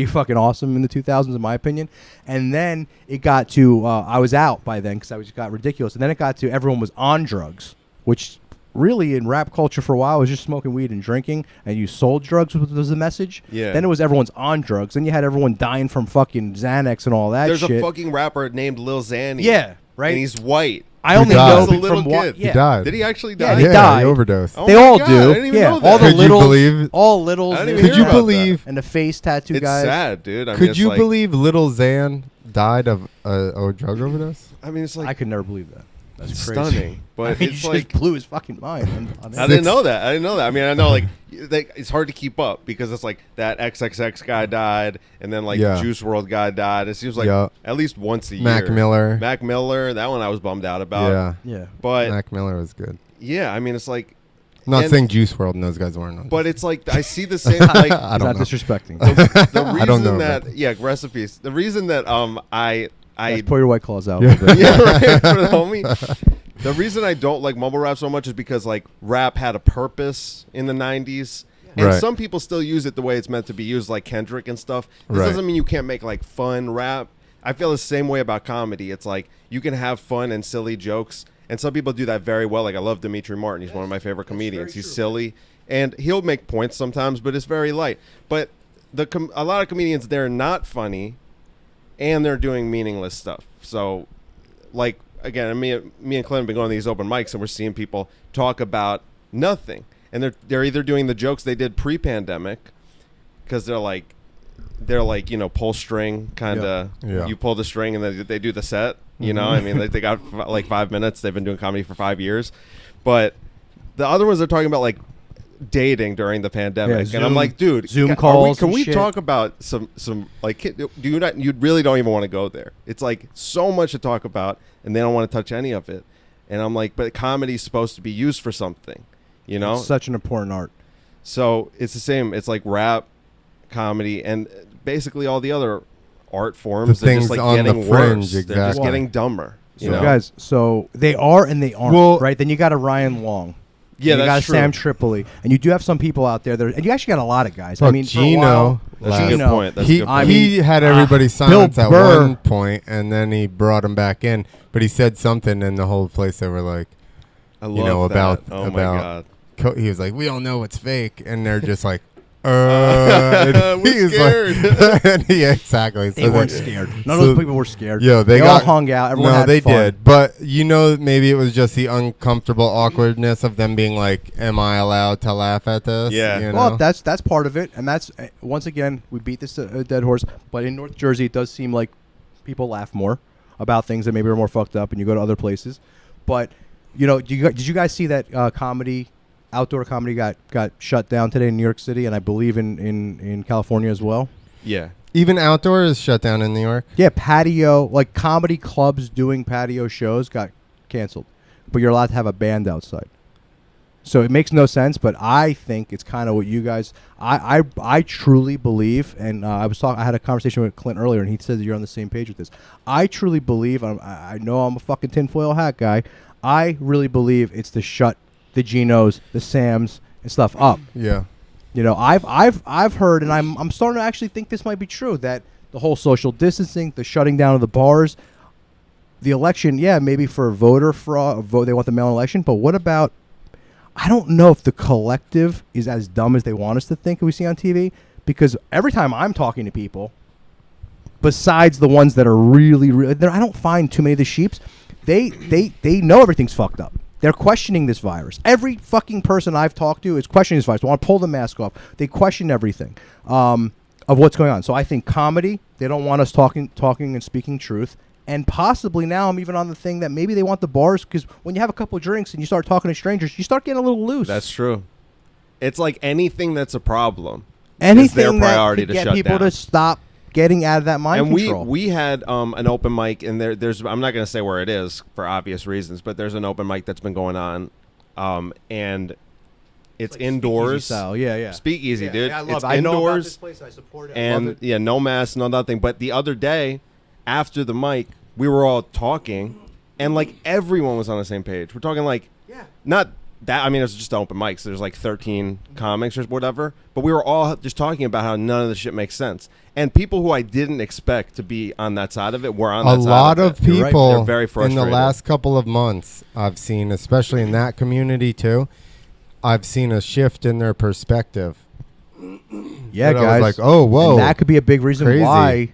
fucking awesome in the 2000s, in my opinion. And then it got to I was out by then because I just got ridiculous. And then it got to everyone was on drugs, which really in rap culture for a while was just smoking weed and drinking, and you sold drugs was the message. Yeah. Then it was everyone's on drugs. Then you had everyone dying from fucking Xanax and all that There's shit. There's a fucking rapper named Lil Xanny. Yeah, right. And he's white. I only know from kid. Yeah. He died. Did he actually die? Yeah, he died. He overdosed. They all God, do. I didn't even know that. All the Could you littles, believe? all littles. I didn't even Could hear you about believe? And the face tattoo It's guys. sad, dude. I mean, Could it's you like, believe Little Xan died of a drug overdose? I mean, it's like I could never believe that. That's it's crazy. stunning, but He it's just like blew his fucking mind. I didn't know that. I mean, I know like it's hard to keep up because it's like that XXX guy died, and then like Juice WRLD guy died. It seems like at least once a year. Mac Miller, that one I was bummed out about. Yeah. But Mac Miller was good. Yeah, I mean, it's like I'm not saying Juice WRLD and those guys weren't. But it's like I see the same. Like I don't know. Disrespecting. The reason I don't know that recipes. The reason that I pour your White Claws out. Yeah, a little bit. yeah, right, for the homie. The reason I don't like mumble rap so much is because like rap had a purpose in the 90s. And some people still use it the way it's meant to be used, like Kendrick and stuff. This doesn't mean you can't make like fun rap. I feel the same way about comedy. It's like you can have fun and silly jokes, and some people do that very well. Like I love Dimitri Martin. He's one of my favorite comedians. He's silly, and he'll make points sometimes, but it's very light. But a lot of comedians, they're not funny, and they're doing meaningless stuff. So, like, again, me and Clint have been going to these open mics, and we're seeing people talk about nothing. And they're either doing the jokes they did pre-pandemic, because they're like, pull string kind of. Yeah. You pull the string, and then they do the set. You know, I mean, they got like 5 minutes. They've been doing comedy for 5 years, but the other ones are talking about like dating during the pandemic, and I'm like, dude, Zoom calls. Can we talk about some like? You really don't even want to go there. It's like so much to talk about, and they don't want to touch any of it. And I'm like, but comedy's supposed to be used for something, you know? It's such an important art. So it's the same. It's like rap, comedy, and basically all the other art forms. They're just like getting worse. They're just getting dumber. So guys, so they are and they aren't. Well, right? Then you got a Ryan Long. Yeah, you that's got Sam Tripoli, and you do have some people out there that, and you actually got a lot of guys. Well, I mean, Gino, That's a good Gino, point. That's a good point. he had everybody silence at Burr. one point, and then he brought him back in. But he said something, and the whole place they were like, I love you know, that. about my God. He was like, we all know it's fake, and they're just like, We're scared. Yeah, exactly. They So weren't then- scared. None so- of those people were scared. Yeah, they all got hung out. Everyone no, had they fun. did. But you know, maybe it was just the uncomfortable awkwardness of them being like, "Am I allowed to laugh at this?" Yeah. You know? Well, that's part of it, and that's once again we beat this a dead horse. But in North Jersey, it does seem like people laugh more about things that maybe are more fucked up, and you go to other places. But you know, did you guys see that outdoor comedy got shut down today in New York City, and I believe in California as well? Yeah. Even outdoor is shut down in New York. Yeah, patio, like comedy clubs doing patio shows got canceled, but you're allowed to have a band outside. So it makes no sense, but I think it's kind of what you guys. I truly believe, and I had a conversation with Clint earlier, and he said that you're on the same page with this. I truly believe. I know I'm a fucking tinfoil hat guy. I really believe it's to shut the Genos, the Sams, and stuff up. Yeah. You know, I've heard, and I'm starting to actually think this might be true, that the whole social distancing, the shutting down of the bars, the election, yeah, maybe for voter fraud, they want the mail-in election, but what about? I don't know if the collective is as dumb as they want us to think we see on TV, because every time I'm talking to people, besides the ones that are really, I don't find too many of the sheeps. They know everything's fucked up. They're questioning this virus. Every fucking person I've talked to is questioning this virus. They want to pull the mask off. They question everything of what's going on. So I think comedy, they don't want us talking and speaking truth. And possibly now I'm even on the thing that maybe they want the bars, because when you have a couple of drinks and you start talking to strangers, you start getting a little loose. That's true. It's like anything that's a problem. Anything is their priority that could to get shut people down. to stop getting out of that mind And control. we had an open mic, and there's I'm not going to say where it is for obvious reasons, but there's an open mic that's been going on, and it's like indoors. speakeasy style. Yeah. Speakeasy, Yeah, dude. yeah, I love It's it. I know about indoors, this place. I support it. I and love it. yeah, no mask, no nothing. But the other day, after the mic, we were all talking, and like everyone was on the same page. We're talking like, not that. I mean, it was just an open mic, so there's like 13 comics or whatever. But we were all just talking about how none of the shit makes sense. And people who I didn't expect to be on that side of it were on that A side lot of of it. You're right. people They're very in the frustrated. last couple of months, I've seen, especially in that community too, I've seen a shift in their perspective. Yeah, That I guys. was like, oh, whoa. And that could be a big reason Crazy. why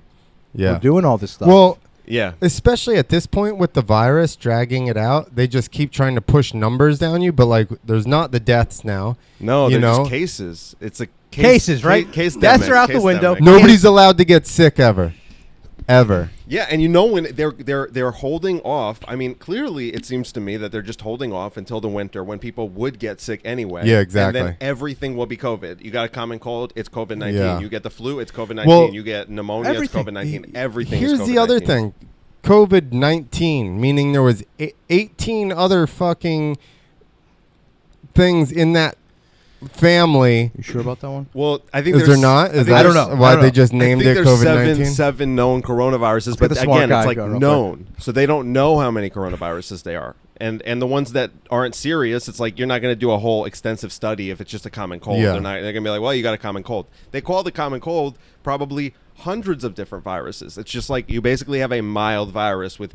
Yeah. we're doing all this stuff. Well, Yeah. especially at this point with the virus dragging it out, they just keep trying to push numbers down you, but like there's not the deaths now. No, you they're know? just cases. It's a Cases, right? Case Deaths are out the window. demic. Nobody's allowed to get sick ever. Yeah, and you know when they're holding off. I mean, clearly it seems to me that they're just holding off until the winter when people would get sick anyway. Yeah, exactly. And then everything will be COVID. You got a common cold, it's COVID-19. Yeah. You get the flu, it's COVID-19. Well, you get pneumonia, everything. it's COVID-19. Everything Here's is COVID-19. the other thing. COVID-19, meaning there was 18 other fucking things in that family. You sure about that one? Well, I think Is there's there not? Is I think that I don't know. why I don't they know. just named it there's COVID-19? seven known coronaviruses, get but the smart again, guy it's like going real known. So they don't know how many coronaviruses they are. And the ones that aren't serious, it's like you're not going to do a whole extensive study if it's just a common cold. Yeah. They're going to be like, well, you got a common cold. They call the common cold probably hundreds of different viruses. It's just like you basically have a mild virus with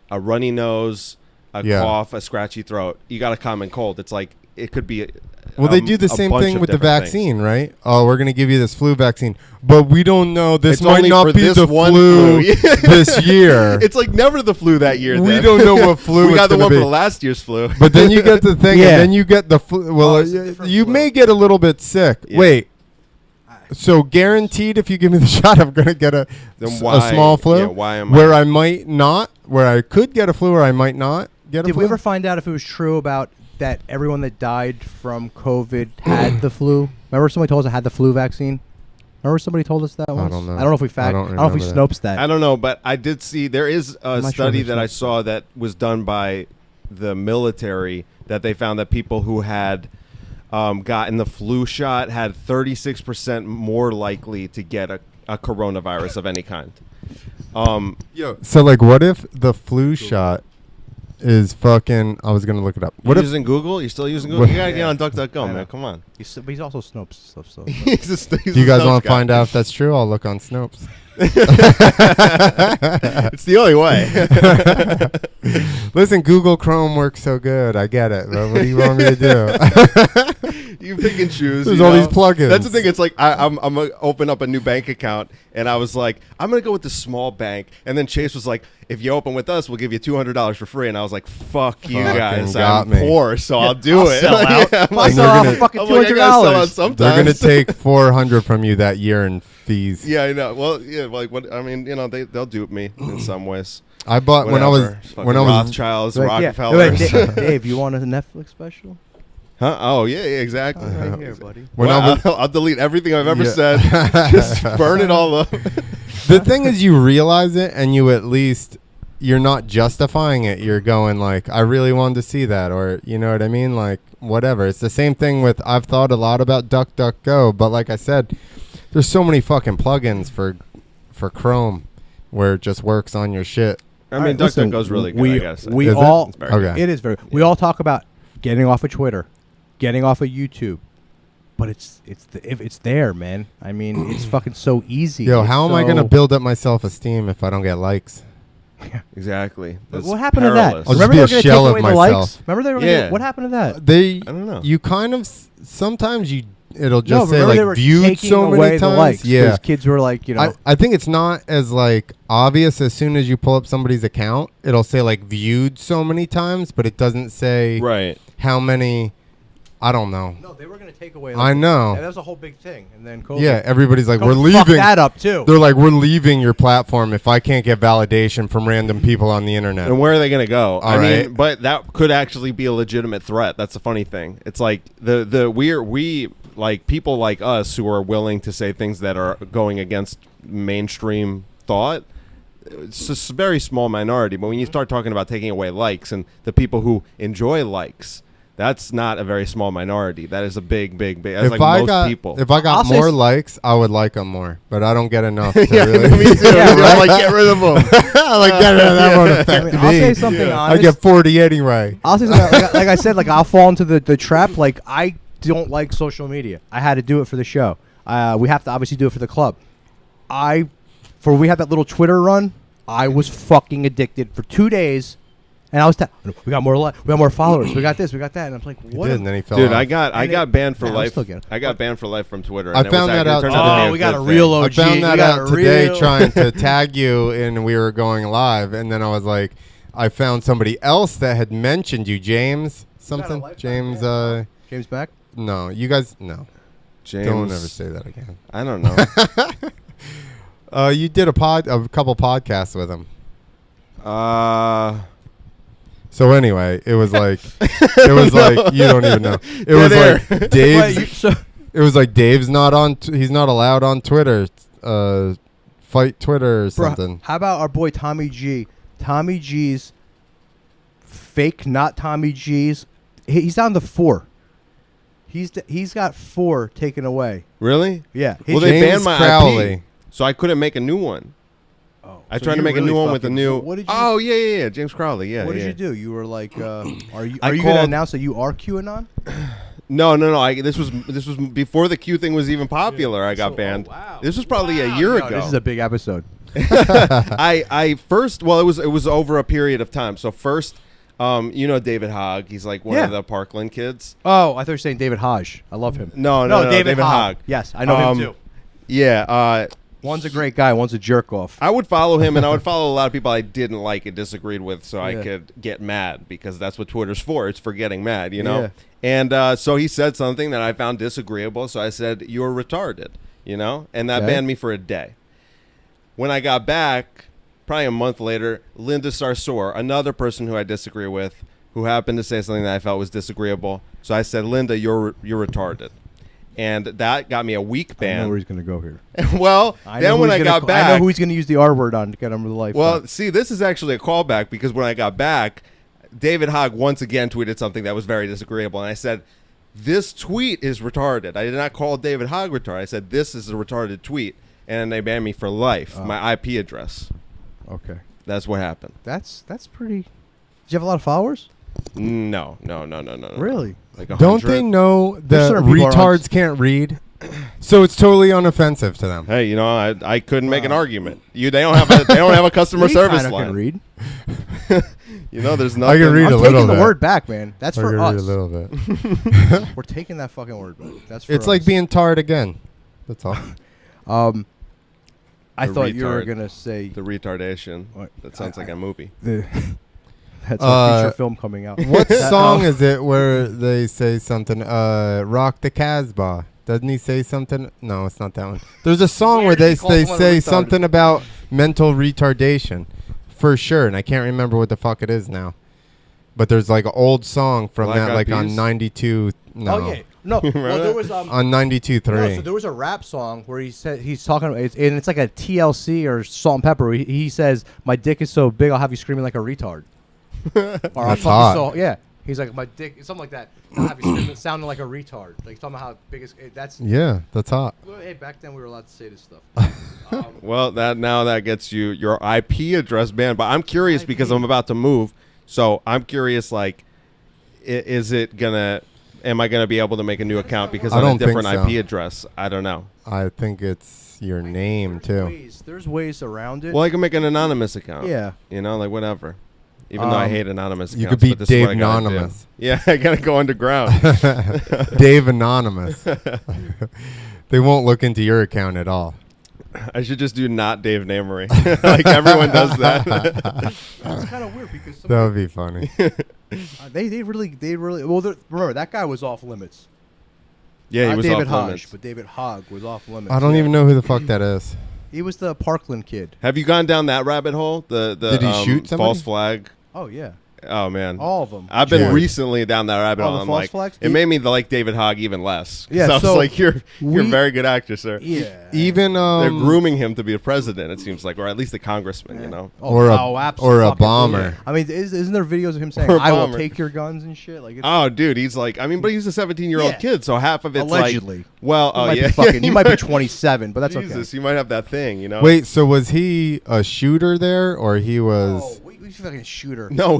a runny nose, a Yeah. cough, a scratchy throat. You got a common cold. It's like it could be. Well, they do the a same bunch thing of with the different vaccine, things. right? Oh, we're going to give you this flu vaccine. But we don't know. This It's might only not for be this the one flu flu. this year. It's like never the flu that year. We then. don't know what flu we it's got the gonna one be. for last year's flu. But then you get the thing, Yeah. and then you get the flu. Well, Oh, it's a different you flu. may get a little bit sick. Yeah. Wait. So guaranteed, if you give me the shot, I'm going to get a Then small flu. Yeah, why am where I might not, where I could get a flu, or I might not get a Did flu. we ever find out if it was true about that everyone that died from COVID had the flu? Remember somebody told us I had the flu vaccine? Remember somebody told us that once? don't know. I don't know if we I don't I don't know if we remember Snopes that. I don't know, but I did see there is a I'm not sure study who's that I not. saw that was done by the military that they found that people who had gotten the flu shot had 36% more likely to get a coronavirus of any kind. So, like, what if the flu shot is fucking. I was gonna look it up. What using Google? You're still using Google? What- You gotta get on DuckDuckGo, man. Come on. But he's also Snopes stuff. So He's Do you guys want to find out if that's true? I'll look on Snopes. It's the only way. Listen, Google Chrome works so good. I get it. But what do you want me to do? You pick and choose. There's you all know? these plugins. That's the thing. It's like I'm gonna open up a new bank account, and I was like, I'm gonna go with the small bank, and then Chase was like, if you open with us, we'll give you $200 for free, and I was like, fuck you Fucking guys, got I'm me. poor, so I'll do I'll it. sell out. Yeah, I'm I'll like, sell out for gonna- fucking I'm like, I gotta sell out $200. sometimes. They're gonna take $400 from you that year in fees. Yeah, I know. Well, yeah, like what? I mean, you know, they'll dupe me in some ways. I bought when I was Fucking Rothschilds, Like, yeah. Rockefellers. Wait, Dave, you want a Netflix special? Huh? Oh yeah, exactly. Right here, buddy. when Well, I was, I'll delete everything I've ever Yeah. said. Just burn it all up. the thing is, you realize it, and you at least you're not justifying it. You're going like, I really wanted to see that, or you know what I mean, like whatever. It's the same thing with. I've thought a lot about DuckDuckGo, but like I said, there's so many fucking plugins for Chrome where it just works on your shit. I mean, listen, DuckDuckGo's really good. I gotta say. we Is it? all. It's very Okay. It is very. We all talk about getting off of Twitter, getting off of YouTube, but it's there, man. I mean, it's fucking so easy. Yo, It's how am I gonna so- build up my self-esteem if I don't get likes? Exactly. But That's what happened to perilous. that? I'll just Remember be they a were gonna shell take of away the myself. likes? Remember they were Yeah. gonna, what happened to that? They, I don't know. you kind of sometimes it'll just say remember they were like viewed taking so away many the times. likes, 'cause Yeah, kids were like, you know, I think it's not as like obvious as soon as you pull up somebody's account. It'll say like viewed so many times, but it doesn't say Right. how many. I don't know. no, they were gonna take away. I know. Yeah, that was a whole big thing, and then COVID. Yeah, everybody's like, we're COVID fucked leaving. that up too. They're like, we're leaving your platform if I can't get validation from random people on the internet. And where are they going to go? I mean, right. but that could actually be a legitimate threat. That's the funny thing. It's like we like people like us who are willing to say things that are going against mainstream thought. It's a very small minority, but when you start talking about taking away likes and the people who enjoy likes, that's not a very small minority. That is a big. That's If like I most got people. if I got I'll say more s- likes, I would like them more, but I don't get enough. To yeah, really me too. Yeah, I'm right. like, get rid of them. like get rid of that won't affect I'll me. say something I honest. get 40 anyway. I'll say something, like I said, like I'll fall into the trap. Like I don't like social media. I had to do it for the show. We have to obviously do it for the club. We had that little Twitter run. I was fucking addicted for 2 days, and I was we got more we got more followers. We got this, we got that, and I'm like, He what? did, and then he fell Dude, off. I got banned for Man, I'm life. still getting- I got banned for life from Twitter. I and it was found that actually- out it turned today. out to be a we got good a real thing. I OG. found that we got out a today real- trying to tag you, and we were going live, and then I was like, I found somebody else that had mentioned you, James something. lifetime James, ban. James Mack. no, you guys, no. James, Don't ever say that again. I don't know. You did a couple podcasts with him. So anyway, it was like, like you don't even know. It was air. like Dave's. Wait, so It was like Dave's not on. He's not allowed on Twitter. Fight Twitter or something. how about our boy Tommy G? Tommy G's fake, not Tommy G's. He's down to 4. He's got 4 taken away. Really? Yeah. Well, they James banned my Crowley. IP, so I couldn't make a new one. Oh, I so tried to you make a really new one with a fucking- new. What did you? Oh yeah, James Crowley. Yeah. what did yeah. you do? You were like, are you I are you going to called- announce that you are QAnon? No. This was before the Q thing was even popular. I got banned. wow. This was probably a year ago. This is a big episode. I first, well, it was over a period of time. So first, you know David Hogg. He's like one of Yeah. the Parkland kids. Oh, I thought you were saying David Hodge. I love him. No, David Hogg. Hogg. Yes, I know him too. Yeah. One's a great guy. One's a jerk off. I would follow him, and I would follow a lot of people I didn't like and disagreed with, so I Yeah. could get mad, because that's what Twitter's for. It's for getting mad, you know? Yeah. And so he said something that I found disagreeable, so I said, "You're retarded," you know? And that Okay. banned me for a day. When I got back, probably a month later, Linda Sarsour, another person who I disagree with, who happened to say something that I felt was disagreeable. So I said, "Linda, you're retarded." And that got me a week I know where ban. he's going to go here. Well, I know then who when he's I gonna got ca- back, I know who he's going to use the R word on to get him to life. well, see, this is actually a callback, because when I got back, David Hogg once again tweeted something that was very disagreeable, and I said, "This tweet is retarded." I did not call David Hogg retarded. I said, "This is a retarded tweet," and they banned me for life. My IP address. okay. That's what happened. That's pretty. Did you have a lot of followers? No. Really? Like Don't they 100? know There's that certain people retards can't read? So it's totally unoffensive to them. Hey, I couldn't make an argument. They don't have a customer We service kinda line. can read. There's nothing. I can read I'm a taking little the bit. word back, man. That's I for can read a us. little bit. We're taking that fucking word back. That's for It's us. like being tarred again. That's all. I The thought you were retard. gonna say The retardation. What? That sounds like a movie. That's a feature film coming out. What song is it where they say something? Rock the Casbah. Doesn't he say something? No, it's not that one. There's a song where they calls someone a say retard. something about mental retardation, for sure, and I can't remember what the fuck it is now. But there's like an old song from Black that, Eyed like on Peas? 92. No, Oh yeah, no. Well, there was on 92.3. no, so there was a rap song where he said he's talking about, and it's like a TLC or Salt and Pepper. He says, "My dick is so big, I'll have you screaming like a retard." Or I'll That's fuck hot. you so yeah. He's like, "My dick," something like that. I'll have you screaming, sounding like a retard. Like he's talking about how big is that's. Yeah, that's hot. Well, hey, back then we were allowed to say this stuff. Well, that gets you your IP address banned. But I'm curious because I'm about to move, so I'm curious. Like, is it gonna? Am I gonna be able to make a new account because I on a don't think different so. IP address? I don't know. I think it's your name too. There's ways around it. Well, I can make an anonymous account. Yeah. Like whatever. Even though I hate anonymous accounts. You could be but this is what Dave I gotta do. Anonymous. Yeah, I gotta go underground. Dave Anonymous. They won't look into your account at all. I should just do not Dave Namery. Like everyone does that. That's kind of weird because That would be funny. they really well. Remember that guy was off limits. Yeah, he Not was David off Hodge, limits. but David Hogg was off limits. I don't even know who the fuck that is. He was the Parkland kid. Have you gone down that rabbit hole? The Did he shoot somebody? false flag? Oh yeah, Oh man, all of them. I've been Dude. recently down that rabbit Oh, hole. the I'm false like, flags? it made me like David Hogg even less. Yeah, so I was so like, you're a we- very good actor, sir. Yeah. Even They're grooming him to be a president. It seems like, or at least a congressman. You know. Oh, Or a- oh, or a absolutely. bomber. I mean, isn't there videos of him saying, Or a "I will bomber. take your guns" and shit? Like, it's, Oh, dude, he's like, I mean, but he's a 17-year-old Yeah. kid, so half of it's allegedly. like, well, He oh might yeah, be fucking, he you might be 27, but that's Jesus, okay. you might have that thing, you know. Wait, so was he a shooter there, or he was? Oh, we fucking shooter. No,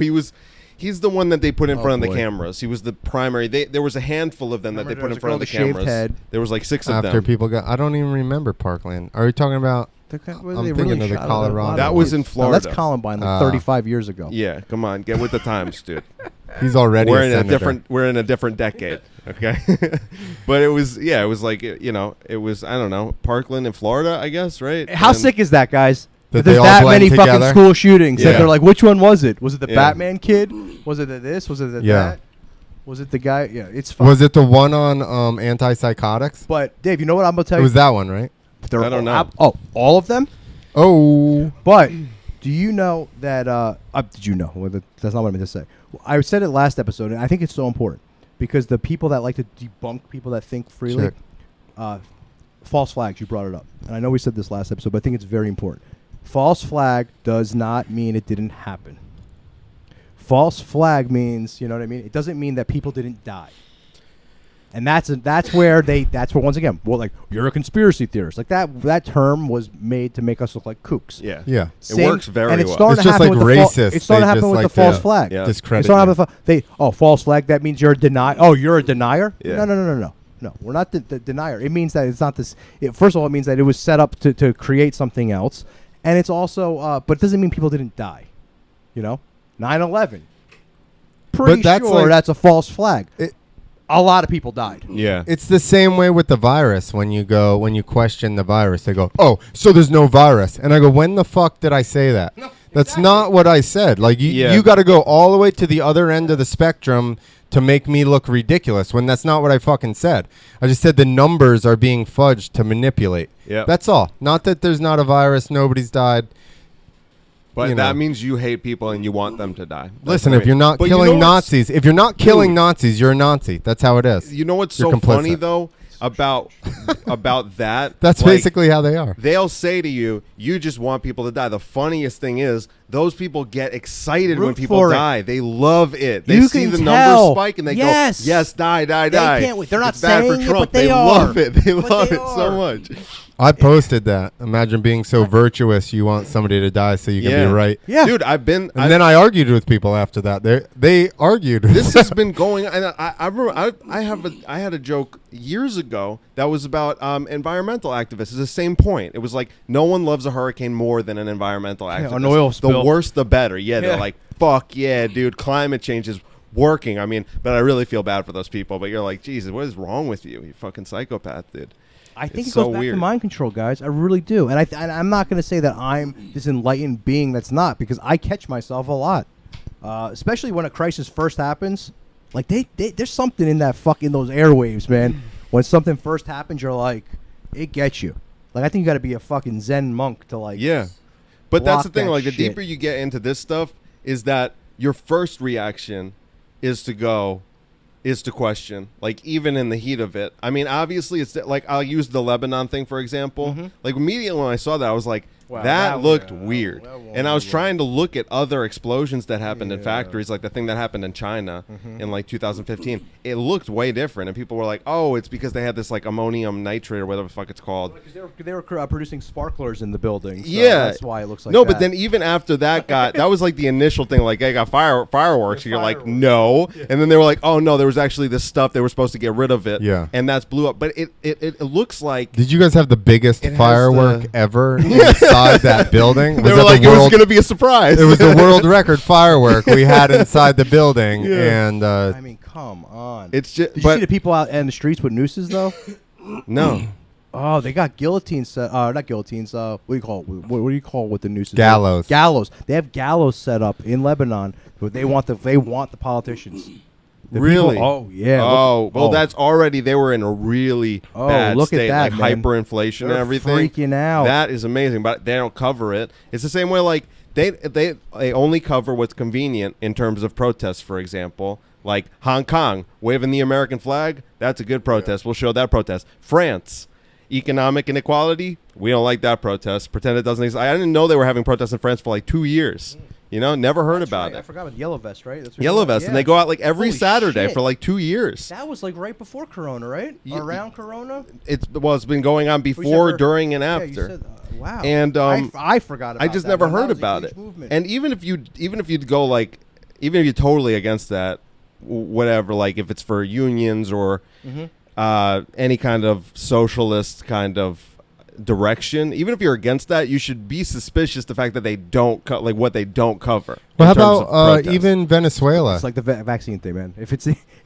he's the one that they put in Oh, front of boy. the cameras. He was the primary. There was a handful of them that they Remember put there in was front a of girl the with a cameras. shaved head? There was like 6 of After them. people got, I don't even remember Parkland. Are you talking about? They I'm thinking of the shot Colorado. That was in No, Florida. that's Columbine, like Ah. 35 years ago. Yeah, come on, get with the times, dude. He's already We're a in a senator. different decade, okay? But it was like it was I don't know, Parkland in Florida, I guess, right? How And- sick is that, guys? That There's they all that blend many together? fucking school shootings. Yeah. And they're like, which one was it? Was it the Yeah. Batman kid? Was it the this? Was it the Yeah. that? Was it the guy? Yeah, it's fun. Was it the one on antipsychotics? But Dave, you know what I'm gonna tell It you? was that one, right? They're I don't all- know. Oh, all of them. Oh, But do you know that? Did you know? Well, that's not what I meant to say. I said it last episode, and I think it's so important because the people that like to debunk people that think freely, false flags. You brought it up, and I know we said this last episode, but I think it's very important. False flag does not mean it didn't happen. False flag means, you know what I mean? It doesn't mean that people didn't die. And that's where once again, well, like, you're a conspiracy theorist. Like that term was made to make us look like kooks. Yeah, yeah. It works very and it well. started It's to just happen like with the racist. it started They happening just with like the false to flag. Yeah. discredit It started you. happening false flag. That means you're a denier. Oh, you're a denier. Yeah. No. We're not the denier. It means that it's not this. First of all, it means that it was set up to create something else, and it's also. But it doesn't mean people didn't die. You know, 9/11. Pretty that's sure like- that's a false flag. A lot of people died. Yeah. It's the same way with the virus. When you question the virus, they go, "Oh, so there's no virus," and I go, "When the fuck did I say that? That's not what I said. Like you got to go all the way to the other end of the spectrum to make me look ridiculous when that's not what I fucking said. I just said the numbers are being fudged to manipulate. Yeah. That's all. Not that there's not a virus, nobody's died. But you know. that means you hate people and you want them to die. That's Listen, great. if you're not But you killing know what's- Nazis, if you're not killing Dude. Nazis, you're a Nazi. That's how it is. You know what's You're so funny complicit. though about that? That's Like, basically how they are. They'll say to you, "You just want people to die." The funniest thing is, those people get excited when Root people for it. die. They love it. They You see can the tell. numbers spike and they Yes. go, "Yes, die." They can't wait. They're not It's bad for saying it, Trump. but they are. love it. They But love they it so are. much. I posted that. Imagine being so virtuous, you want somebody to die so you can be right. Yeah. Dude, And then I argued with people after that. They argued. This has been going. And I remember I had a joke years ago that was about environmental activists. It's the same point. It was like no one loves a hurricane more than an environmental activist. An oil spill. The worse, the better. Yeah, they're like, fuck yeah, dude. Climate change is working. I mean, but I really feel bad for those people. But you're like, Jesus, what is wrong with you? You fucking psychopath, dude. I think It's it goes so back weird. to mind control, guys. I really do. And I'm not going to say that I'm this enlightened being that's not, because I catch myself a lot. Especially when a crisis first happens. Like, there's something in that fucking those airwaves, man. When something first happens, you're like, it gets you. Like, I think you got to be a fucking Zen monk to, like, Yeah. But that's the block thing. that Like, the shit. deeper you get into this stuff is that your first reaction is to question, like, even in the heat of it. I mean, obviously, it's like, I'll use the Lebanon thing, for example. Like, immediately when I saw that, I was like, Wow, that looked that weird. won't And I was be trying to look at other explosions that happened in factories, like the thing that happened in China in, like, 2015. It looked way different. And people were like, oh, it's because they had this, like, ammonium nitrate or whatever the fuck it's called. Because they were producing sparklers in the building. So Yeah, that's why it looks like no, that. but then even after that that was like the initial thing. Like, I got fireworks. And you're like, no, and then they were like, oh no, there was actually this stuff they were supposed to get rid of it. Yeah. and that's blew up. But it looks like Did you guys have the biggest It has firework the- ever inside that building? they were that like, the it was world- going to be a surprise. It was the world record firework we had inside the building, and I mean, come on. It's just, Did you but see the people out in the streets with nooses, though? no, Oh, they got guillotines set. Not guillotines. What do you call it? What do you call what the nooses? Gallows. Gallows. They have gallows set up in Lebanon. But they want the politicians. The really. people- oh yeah. Oh well, that's already they were in a really bad look at state, that, like man. hyperinflation and They're everything. freaking out. That is amazing, but they don't cover it. It's the same way, like they only cover what's convenient in terms of protests, for example. Like Hong Kong waving the American flag, that's a good protest. We'll show that protest. France, economic inequality, we don't like that protest. Pretend it doesn't exist. I didn't know they were having protests in France for like 2 years. You know, never heard That's about right. I it. forgot about Yellow Vest, right? That's what Yellow you're Vest, right. and they go out like every Holy Saturday shit. for like 2 years. That was like right before Corona, right? Around Corona. It's been going on We before, never- during, and Yeah, after. you said, wow. And, I forgot about I just that, never man. That heard was a about huge it. movement. And even if you'd go like, even if you're totally against that, whatever, like if it's for unions or any kind of socialist kind of direction, even if you're against that, you should be suspicious the fact that they don't like what they don't cover. Well, how in terms of about protest. even Venezuela? It's like the vaccine thing, man. If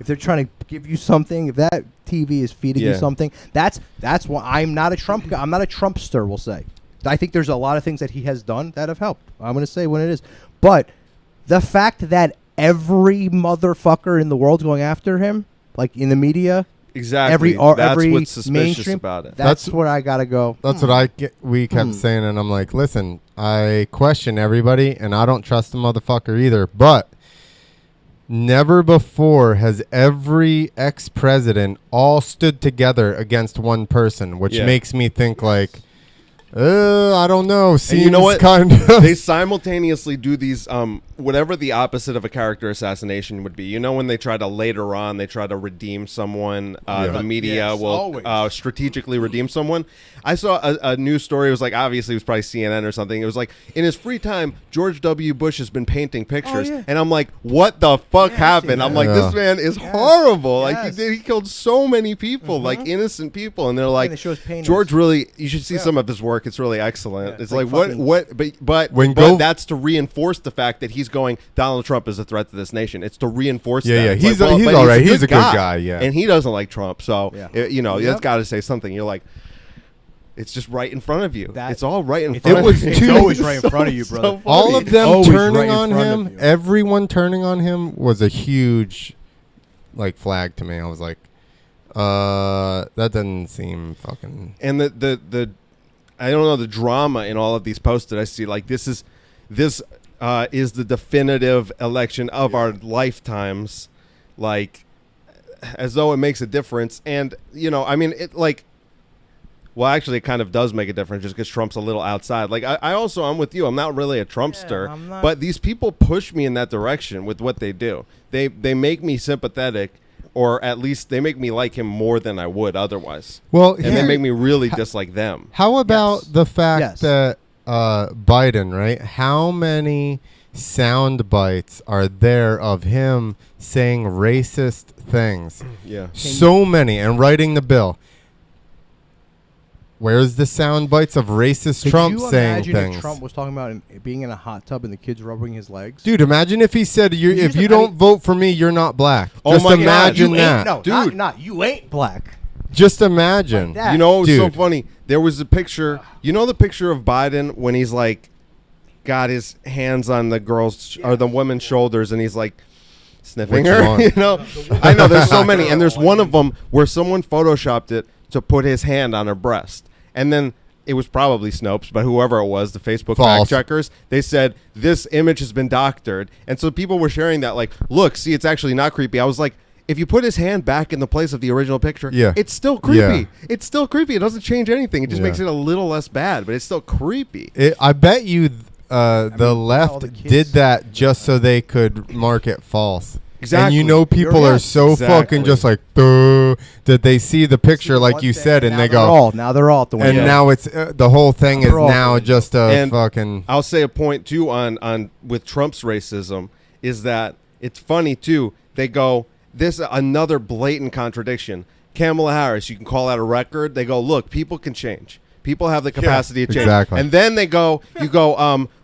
they're trying to give you something, if that TV is feeding you Yeah. something, that's why I'm not a Trump guy. I'm not a Trumpster. We'll say. I think there's a lot of things that he has done that have helped. I'm going to say when it is, but the fact that every motherfucker in the world's going after him, like in the media, exactly that's that's what's suspicious mainstream about it. That's where I gotta go. That's what we kept saying, and I'm like, listen, I question everybody, and I don't trust the motherfucker either. But never before has every ex-president all stood together against one person, which Yeah. makes me think like, I don't know. Seems you know what? kind of They simultaneously do these whatever the opposite of a character assassination would be. You know, when they try to later on they try to redeem someone, the media Yes, will always. strategically redeem someone. I saw a news story. It was like, obviously it was probably CNN or something. It was like, in his free time George W. Bush has been painting pictures. yeah. And I'm like, what the fuck Yeah, I've seen happened? that. I'm like, Yeah. this man is horrible. Yes. Like he killed so many people, like innocent people, and they're like, they show his paintings. George really, you should see some of his work. It's really excellent. Yeah, It's like like, fucking- but When but Gov- that's to reinforce the fact that he's going, Donald Trump is a threat to this nation. It's to reinforce Yeah, that. yeah, It's he's like, he's but all right. He's a good guy, yeah. and he doesn't like Trump, so Yeah. you know, Yep. that's got to say something. You're like, it's just right in front of you. That- It's all right in It front of was you. it's too- always right in front of you, brother. So all funny. of them Always right turning in on front him. of you. Everyone turning on him was a huge, like, flag to me. I was like, that doesn't seem fucking. And the I don't know, the drama in all of these posts that I see, like this is the definitive election of our lifetimes, like as though it makes a difference. And you know, I mean, it like, well, actually, it kind of does make a difference just because Trump's a little outside. Like I'm with you. I'm not really a Trumpster, I'm not. but these people push me in that direction with what they do. They make me sympathetic. or at least they make me like him more than I would otherwise. Well, and they make me really dislike them. How about the fact Yes. that Biden, right? How many sound bites are there of him saying racist things? Yeah. So many, and writing the bill. Where's the sound bites of racist Trump saying Could you imagine things? if Trump was talking about being in a hot tub and the kids rubbing his legs? Dude, imagine if he said, "If you don't vote for me, you're not black." Oh Just my God, imagine You that, ain't, no, Dude. not you ain't black. Just imagine. Like that. You know, it was so Dude. funny. There was a picture. You know the picture of Biden when he's like got his hands on the girl's or the woman's shoulders and he's like sniffing Which her. one? You know, I know there's so many, and there's one of them where someone photoshopped it to put his hand on her breast, and then it was probably Snopes, but whoever it was, the Facebook False. fact checkers, they said this image has been doctored, and so people were sharing that like, look, see, it's actually not creepy. I was like, if you put his hand back in the place of the original picture, Yeah. it's still creepy. Yeah. It's still creepy. It doesn't change anything. It just Yeah. makes it a little less bad, but it's still creepy. I bet you the all left the kids- did that just so they could mark it false. Exactly. And you know people You're are right. so Exactly. fucking just like, duh, that they see the picture like One you thing, said and they now go, now they're all at the and window. now it's the whole thing is They're all now window. just a And fucking. I'll say a point too on with Trump's racism is that it's funny too. They go, this another blatant contradiction. Kamala Harris, you can call that a record. They go, look, people can change. People have the capacity to change. exactly. And then you go,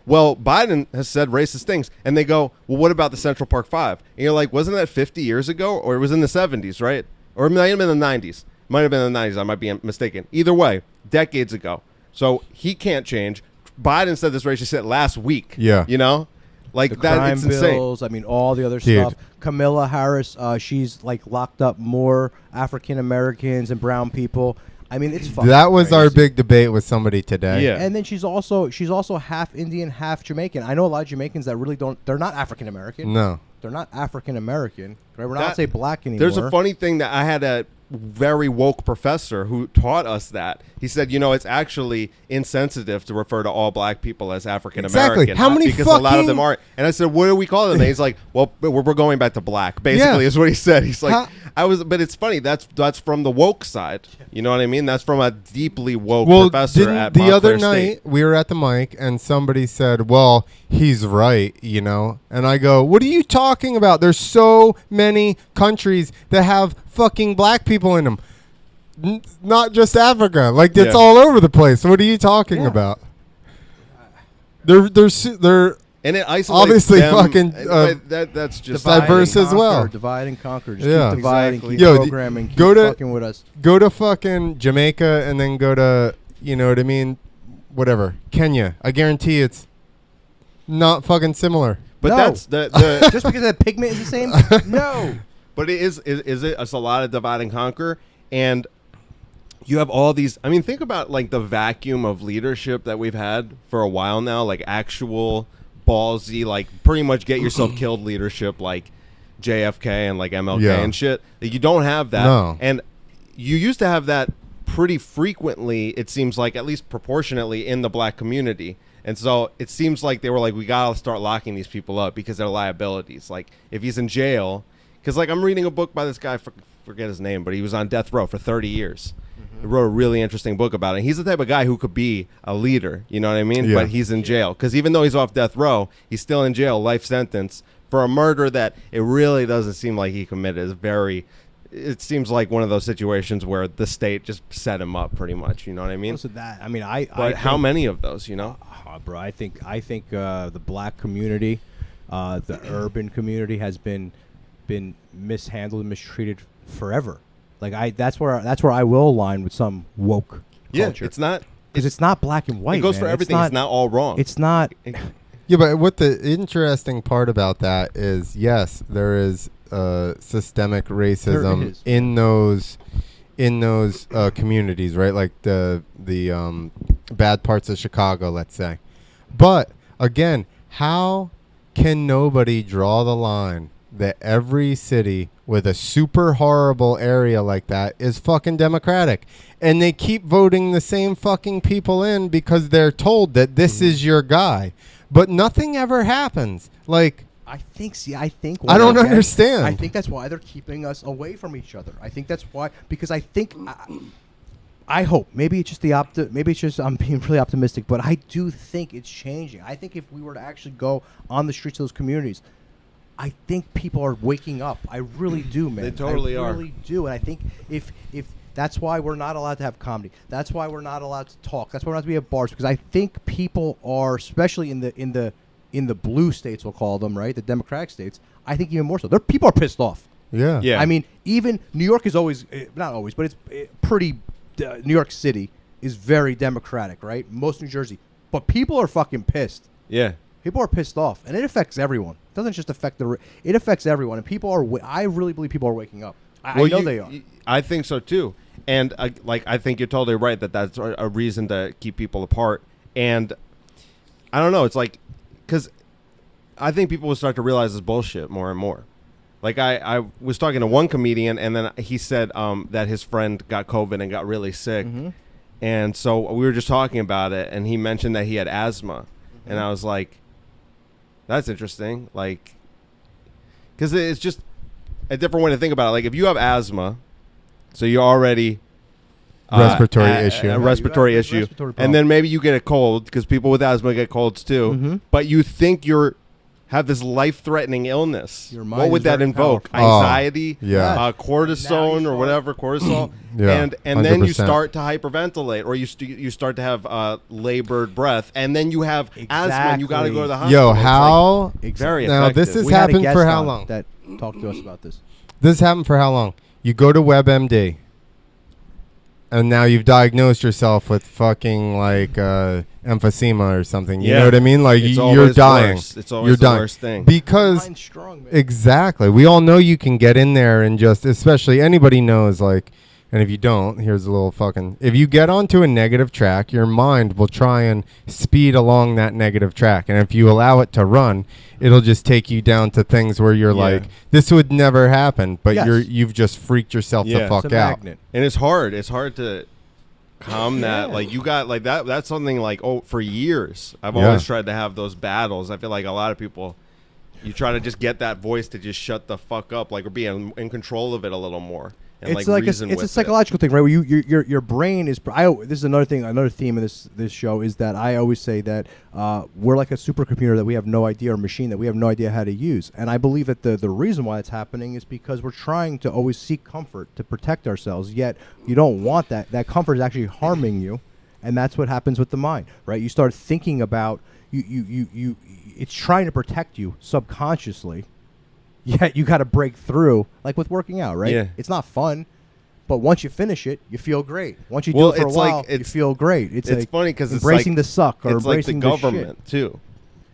well, Biden has said racist things. And they go, well, what about the Central Park 5? And you're like, wasn't that 50 years ago? Or it was in the 70s, right? Or it might have been the 90s. Might have been in the 90s. I might be mistaken. Either way, decades ago. So he can't change. Biden said this racist shit last week. Yeah. You know? Like the that, crime it's insane. bills, I mean, all the other Dude. stuff. Camilla Harris, she's like locked up more African Americans and brown people. I mean, it's fucking That was our crazy. big debate with somebody today. Yeah. And then she's also half Indian, half Jamaican. I know a lot of Jamaicans that really don't. They're not African American. No. They're not African American. Right? We're That- not say black anymore. There's a funny thing that I had a very woke professor who taught us that. He said, it's actually insensitive to refer to all black people as African American. Exactly. How many because a lot of them fucking- are. And I said, what do we call them? And he's like, well, we're going back to black. Basically, Yeah. is what he said. He's like, How- but it's funny. That's from the woke side. You know what I mean? That's from a deeply woke Well, professor didn't at the Montclair other State. night we were at the mic and somebody said, "Well, he's right," and I go, "What are you talking about? There's so many countries that have fucking black people in them, not just Africa. Like it's Yeah. all over the place. What are you talking about?" They're And it isolates Obviously them. fucking, That's just divide- diverse as well. Divide and conquer. Just Yeah. keep dividing, Exactly. keep Yo, programming, keep go to- fucking with us. go to fucking Jamaica and then go to, you know what I mean, whatever, Kenya. I guarantee it's not fucking similar. But No. that's the Just because that pigment is the same? No. But it's a lot of divide and conquer, and you have all these. I mean, think about like the vacuum of leadership that we've had for a while now, like actual ballsy, like pretty much get yourself killed leadership, like JFK and like MLK Yeah. and shit. Like, you don't have that, No. and you used to have that pretty frequently. It seems like, at least proportionately, in the black community. And so it seems like they were like, we gotta start locking these people up because they're liabilities. Like if he's in jail, because like I'm reading a book by this guy, forget his name, but he was on death row for 30 years. He wrote a really interesting book about it. He's the type of guy who could be a leader, you know what I mean? Yeah. But he's in jail because even though he's off death row, he's still in jail, life sentence for a murder that it really doesn't seem like he committed. It seems like one of those situations where the state just set him up pretty much. You know what I mean? Also that. I mean, But how many of those, you know? Bro, I think the black community, the urban community has been mishandled and mistreated forever. Like that's where I will align with some woke culture. It's not. because it's not black and white. It goes man. for everything. It's not all wrong. It's not. Yeah, but what the interesting part about that is, yes, there is systemic racism is. in those communities, right? Like the bad parts of Chicago, let's say. But again, how can nobody draw the line that every city with a super horrible area like that is fucking democratic, and they keep voting the same fucking people in because they're told that this is your guy, but nothing ever happens? Like, I think. I don't understand. I think that's why they're keeping us away from each other. I think that's why, because I think, I hope, maybe it's just I'm being really optimistic, but I do think it's changing. I think if we were to actually go on the streets of those communities, I think people are waking up. I really do, man. They totally are. I really do, and I think if that's why we're not allowed to have comedy. That's why we're not allowed to talk. That's why we're not to be at bars, because I think people are, especially in the blue states, we'll call them, right, the Democratic states. I think even more so. People are pissed off. Yeah. I mean, even New York is always not always, but it's pretty. New York City is very Democratic, right? Most New Jersey, but people are fucking pissed. Yeah. People are pissed off, and it affects everyone. It doesn't just affect it affects everyone, and people are. I really believe people are waking up. I know they are. I think so too, and I think you're totally right that's a reason to keep people apart. And I don't know. It's like, because I think people will start to realize this bullshit more and more. Like I was talking to one comedian, and then he said that his friend got COVID and got really sick, and so we were just talking about it, and he mentioned that he had asthma, and I was like, "That's interesting," like, because it's just a different way to think about it. Like, if you have asthma, so you're already respiratory issue, a respiratory issue, and then maybe you get a cold, because people with asthma get colds too. But you think have this life-threatening illness. Your mind what would is that very invoke? powerful. Anxiety, Now cortisone, you or whatever, cortisol, Yeah, and then you 100%. start to hyperventilate, or you start to have labored breath, and then you have asthma, and you got to go to the hospital. Yo, It's how? very Now, effective. this is We had a happened guest for how on long? That talked to us about this. This happened for how long? You go to WebMD, and now you've diagnosed yourself with fucking like emphysema or something. You know what I mean? Like It's you're always dying. worse. It's always You're the dying worst thing. because Mind's strong, man. exactly. We all know you can get in there and just, especially anybody knows, like, and if you don't, here's a little fucking, if you get onto a negative track, your mind will try and speed along that negative track. And if you allow it to run, it'll just take you down to things where you're like, this would never happen, but Yes. you've just freaked yourself the It's fuck a out. magnet. And it's hard. It's hard to calm that. Like, you got like that. That's something like, for years I've always tried to have those battles. I feel like a lot of people, you try to just get that voice to just shut the fuck up, like, or be in control of it a little more. And It's like reason it's with a psychological thing, right? Where your brain is. This is another thing. Another theme of this show is that I always say that we're like a supercomputer that we have no idea, or machine that we have no idea how to use. And I believe that the reason why it's happening is because we're trying to always seek comfort to protect ourselves. Yet you don't want that. That comfort is actually harming you, and that's what happens with the mind, right? You start thinking about you. It's trying to protect you subconsciously. Yeah, you got to break through, like with working out, right? Yeah. It's not fun, but once you finish it, you feel great. Once you do it for a while, you feel great. It's like funny because it's embracing like, the suck or it's like the embracing government shit. too.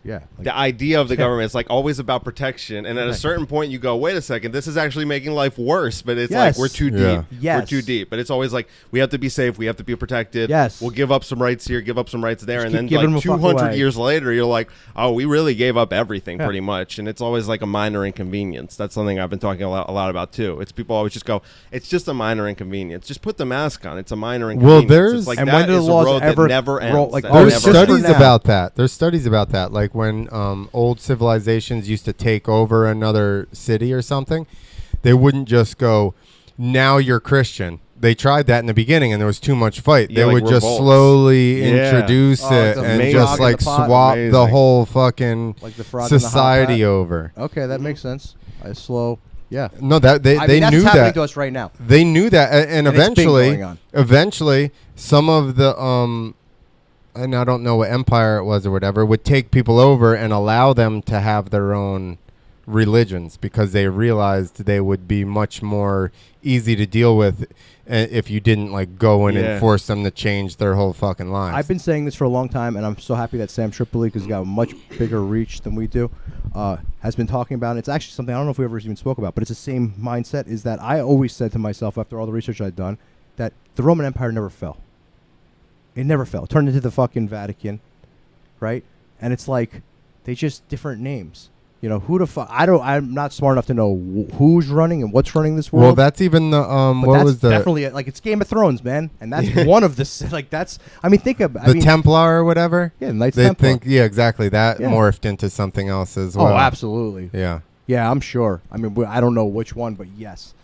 Yeah, The idea of the government is like always about protection, and at a certain point you go, wait a second, this is actually making life worse. But it's like, we're too Yeah. deep. Yes. We're too deep. But it's always like, we have to be safe, we have to be protected. Yes. We'll give up some rights here, give up some rights there, Just and keep then giving like them a fuck 200 away. years later, you're like, oh, we really gave up everything Yeah. pretty much. And it's always like a minor inconvenience. That's something I've been talking a lot about too. It's people always just go, it's just a minor inconvenience. Just put the mask on. It's a minor inconvenience. there's- it's like And that when do the is a laws road ever that never ends. roll- like, That oh, There's never- never studies now. about that. There's studies about that. Like when old civilizations used to take over another city or something, they wouldn't just go, now you're Christian. They tried that in the beginning, and there was too much fight. Yeah, They like would just revolts. slowly Yeah. introduce Oh, it it's and amazing. just Frog in like the pot. swap the Amazing. whole fucking Like the frog in the hot society pot. over. Okay, that makes sense. Yeah. No, that they I mean, that's knew happening that. to us right now. They knew that, and And it's been going eventually, some of the and I don't know what empire it was or whatever, would take people over and allow them to have their own religions because they realized they would be much more easy to deal with if you didn't like go in and force them to change their whole fucking lives. I've been saying this for a long time, and I'm so happy that Sam Tripoli, because he's got a much bigger reach than we do, has been talking about. It's actually something I don't know if we ever even spoke about, but it's the same mindset. Is that I always said to myself after all the research I'd done that the Roman Empire never fell. It never fell. It turned into the fucking Vatican, right? And it's like they just different names. You know, who the fuck? I'm not smart enough to know who's running and what's running this world. Well, that's even the but what that's was the definitely like it's Game of Thrones, man, and that's one of the like that's. I mean, think of the Templar or whatever. Yeah, Knights They Templar. think exactly that morphed into something else as well. Oh, absolutely. Yeah. Yeah, I'm sure. I mean, I don't know which one, but yes,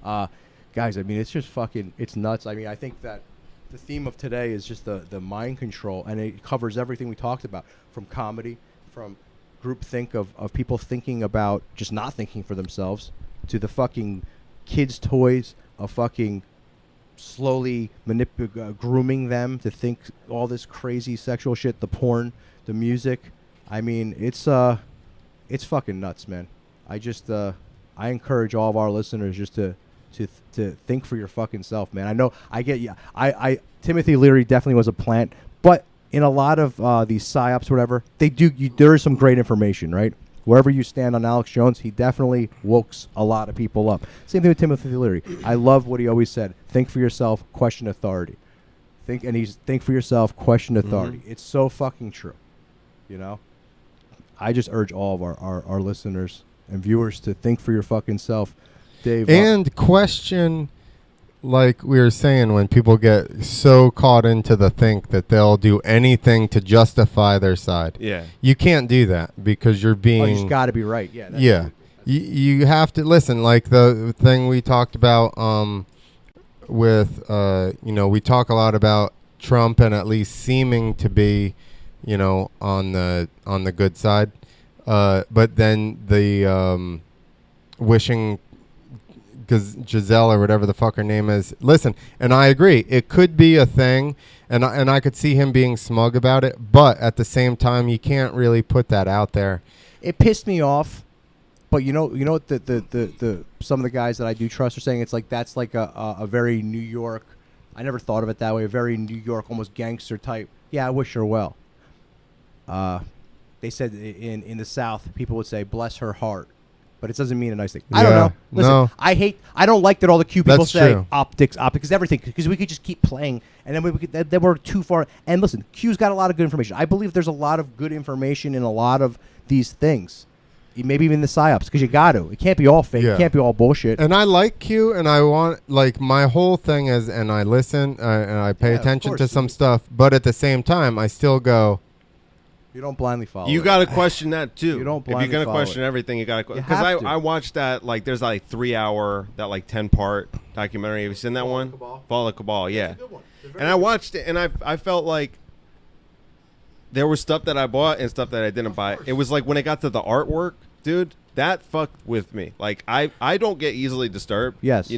guys. I mean, it's just fucking. It's nuts. I mean, I think that the theme of today is just the mind control, and it covers everything we talked about, from comedy, from groupthink of people thinking about just not thinking for themselves, to the fucking kids' toys of fucking slowly grooming them to think all this crazy sexual shit, the porn, the music. I mean, it's fucking nuts, man. I just I encourage all of our listeners just to think for your fucking self, man. I know I get you. I Timothy Leary definitely was a plant, but in a lot of these psyops, whatever, there is some great information, right? Wherever you stand on Alex Jones, he definitely wokes a lot of people up. Same thing with Timothy Leary. I love what he always said: think for yourself, question authority. Think for yourself, question authority. It's so fucking true, you know. I just urge all of our listeners and viewers to think for your fucking self, Dave. And question, like we were saying, when people get so caught into the think that they'll do anything to justify their side. Yeah. You can't do that because you're being... you just got to be right. Yeah. Yeah. You have to listen, like the thing we talked about with, we talk a lot about Trump and at least seeming to be, on the good side. But then the wishing Giselle or whatever the fuck her name is. Listen, and I agree, it could be a thing, and I could see him being smug about it. But at the same time, you can't really put that out there. It pissed me off, but you know what the some of the guys that I do trust are saying, it's like that's like a very New York. I never thought of it that way. A very New York, almost gangster type. Yeah, I wish her well. They said in the South, people would say, bless her heart. But it doesn't mean a nice thing. I don't know. Listen, no. I don't like that all the Q people That's say true. optics, everything, because we could just keep playing, and then we're too far. And listen, Q's got a lot of good information. I believe there's a lot of good information in a lot of these things. Maybe even the psyops, because you got to. It can't be all fake. Yeah. It can't be all bullshit. And I like Q, and I want, like, my whole thing is, and I listen, and I pay attention to some stuff, but at the same time, I still go... You don't blindly follow. You got to question that too. You don't If you're blindly gonna follow question it. everything, you got to You because have to. I watched that, like there's like 3-hour that like 10-part documentary. Have you seen that one? Fall of Cabal. Yeah. And I watched it, and I felt like there was stuff that I bought and stuff that I didn't buy. It was like when it got to the artwork, dude, that fucked with me. Like I don't get easily disturbed. Yes.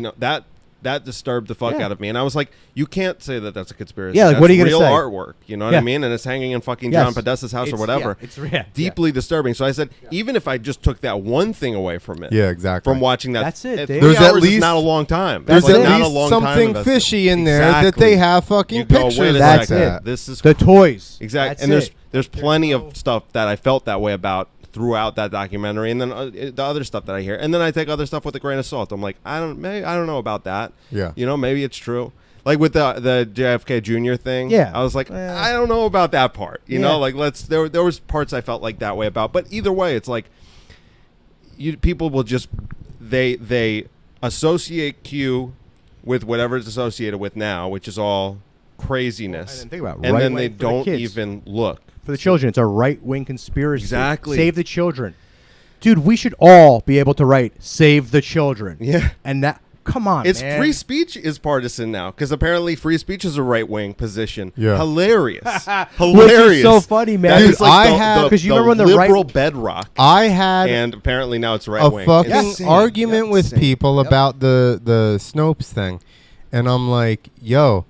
That disturbed the fuck out of me, and I was like, "You can't say that that's a conspiracy. Yeah, like, that's what are you gonna real say? artwork? You know what I mean? And it's hanging in fucking John Podesta's house or whatever. It's deeply disturbing." So I said, even if I just took that one thing away from it, Yeah, exactly. from watching that, That's it, 3 Dave. There's at hours is least- not a long time. There's It's at not a least long time something investment. fishy in there that Exactly. they have fucking You go, pictures wait a like That's second. that. it. This is The toys. exactly, That's and it. there's plenty of stuff that I felt that way about throughout that documentary, and then the other stuff that I hear, and then I take other stuff with a grain of salt. I'm like, I don't know about that. Yeah. Maybe it's true. Like with the JFK Jr. thing, Yeah. I was like, I don't know about that part. You know, like there was parts I felt like that way about, but either way, it's like people will just they associate Q with whatever it's associated with now, which is all craziness, And think about it, and right then way they for the don't kids. even look. For the children, it's a right-wing conspiracy. Exactly. Save the children. Dude, we should all be able to write "Save the Children." Yeah. And that, come on, It's man. free speech is partisan now because apparently free speech is a right wing position. Yeah. Hilarious, Which is so funny, man. That Dude, is like I the, had- the, 'cause you the remember when the right- liberal bedrock, I had and apparently now it's right a wing. fucking It's- argument Yeah, with insane. people Yep. about the Snopes thing, and I'm like, yo,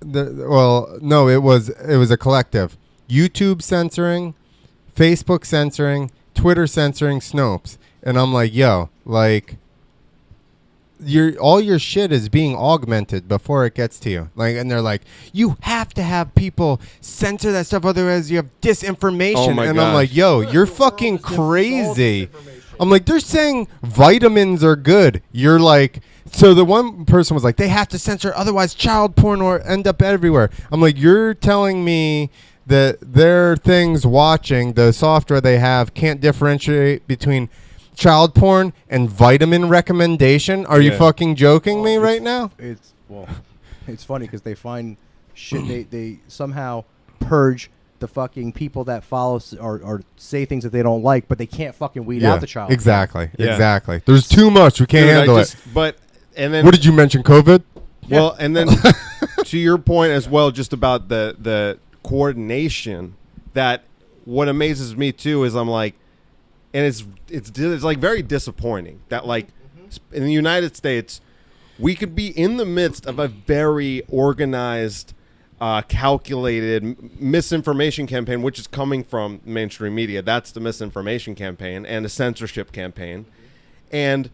no, it was a collective. YouTube censoring, Facebook censoring, Twitter censoring Snopes, and I'm like, yo, like, all your shit is being augmented before it gets to you. Like, and they're like, you have to have people censor that stuff, otherwise you have disinformation. Oh my and I'm gosh. like, yo, you're fucking crazy. I'm like, they're saying vitamins are good. You're like, so the one person was like, they have to censor, otherwise child porn will end up everywhere. I'm like, you're telling me their things watching, the software they have can't differentiate between child porn and vitamin recommendation. Are you fucking joking me right now? It's funny because they find shit. They somehow purge the fucking people that follow or say things that they don't like, but they can't fucking weed out the child. Exactly. There's too much. We can't handle it. And then what did you mention? COVID? Well, and then to your point as well, just about the coordination. That what amazes me too is I'm like, and it's like very disappointing that like in the United States we could be in the midst of a very organized, calculated misinformation campaign, which is coming from mainstream media. That's the misinformation campaign and a censorship campaign, and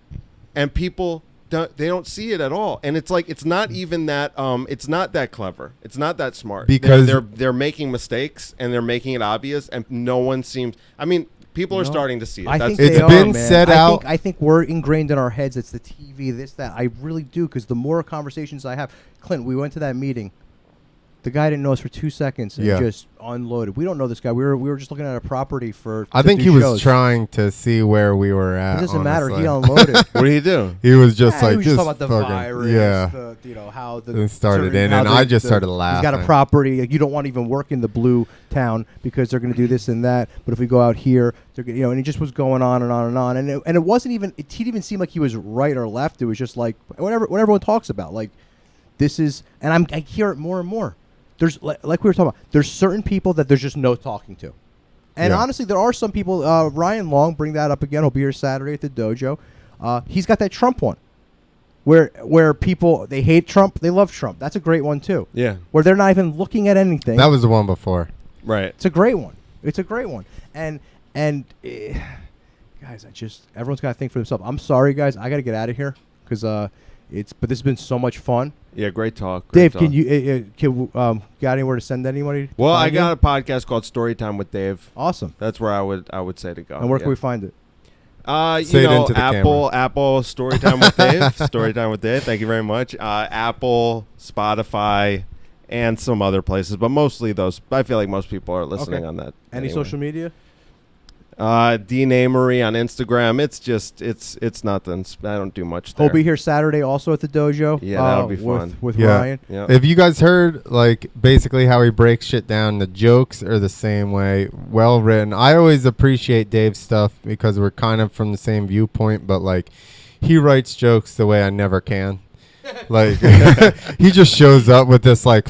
people they don't see it at all. And it's like it's not even that it's not that clever. It's not that smart because they're making mistakes and they're making it obvious, and no one seems. I mean, people are starting to see it. I think it's been said out. I think we're ingrained in our heads. It's the TV, this, that. I really do, because the more conversations I have, Clint, we went to that meeting. The guy didn't know us for 2 seconds and just unloaded. We don't know this guy. We were just looking at a property for. I think he was trying to see where we were at. It doesn't matter. He unloaded. What did he do? He was just he like was just talking about the fucking, virus. How the it started in, and I just started laughing. He's got a property. Like, you don't want to even work in the blue town because they're going to do this and that. But if we go out here, they're gonna, and he just was going on and on and on. And it wasn't even. He didn't even seem like he was right or left. It was just like whatever everyone talks about. Like this is, and I hear it more and more. There's like we were talking about. There's certain people that there's just no talking to, and honestly, there are some people. Ryan Long, bring that up again. He'll be here Saturday at the dojo. He's got that Trump one, where people they hate Trump, they love Trump. That's a great one too. Yeah, where they're not even looking at anything. That was the one before. Right. It's a great one. And guys, everyone's got to think for themselves. I'm sorry, guys. I got to get out of here because but this has been so much fun. Yeah, great talk. Dave, can you got anywhere to send anybody? Well, I got a podcast called Storytime with Dave. Awesome. That's where I would say to go. And where can we find it? Say it into the Apple Storytime with Dave. Storytime with Dave. Thank you very much. Apple, Spotify, and some other places, but mostly those. I feel like most people are listening on that. Any social media? D Namery on Instagram. It's just it's nothing. I don't do much there. He'll be here Saturday also at the dojo. Yeah, that'll be fun with Ryan. Yeah. If you guys heard like basically how he breaks shit down, the jokes are the same way, well written. I always appreciate Dave's stuff because we're kind of from the same viewpoint, but like he writes jokes the way I never can. Like he just shows up with this like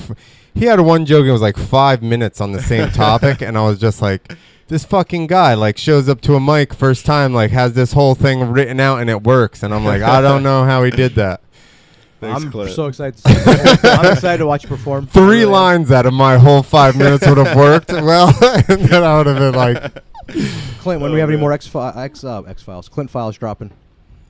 he had one joke. It was like 5 minutes on the same topic, and I was just like. This fucking guy like shows up to a mic first time, like has this whole thing written out and it works, and I'm like, I don't know how he did that. Thanks, I'm so excited to see I'm excited to watch you perform. 3 lines out of my whole 5 minutes would have worked well, and then I would have been like, Clint, when do we have any more X Files? Clint files dropping.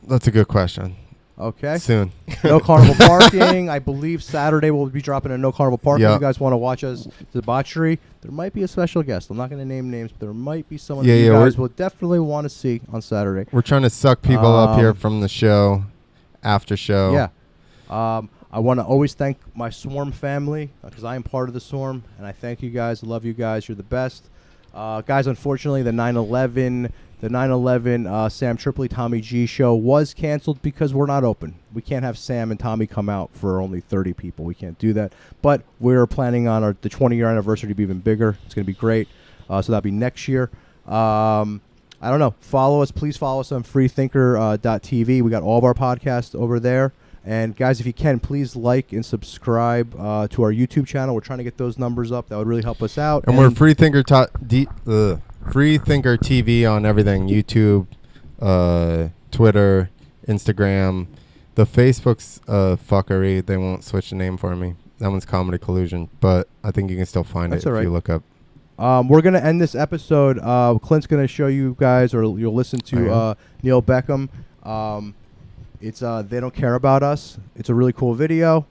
That's a good question. Okay. Soon. No carnival parking. I believe Saturday we'll be dropping a no carnival parking. If you guys want to watch us debauchery, there might be a special guest. I'm not going to name names, but there might be someone that you guys will definitely want to see on Saturday. We're trying to suck people up here from the show, after show. Yeah. I want to always thank my Swarm family because I am part of the Swarm, and I thank you guys. I love you guys. You're the best. Guys, unfortunately, the 9/11 Sam Tripoli Tommy G show was canceled because we're not open. We can't have Sam and Tommy come out for only 30 people. We can't do that. But we're planning on the 20-year anniversary to be even bigger. It's going to be great. So that'll be next year. I don't know. Follow us. Please follow us on freethinker.tv. We got all of our podcasts over there. And guys, if you can, please like and subscribe to our YouTube channel. We're trying to get those numbers up. That would really help us out. And we're Freethinker Freethinker TV on everything: YouTube, Twitter, Instagram. The Facebook's fuckery. They won't switch the name for me. That one's Comedy Collusion, but I think you can still find it if you look up. We're going to end this episode. Clint's going to show you guys, or you'll listen to Neil Beckham. It's They Don't Care About Us. It's a really cool video.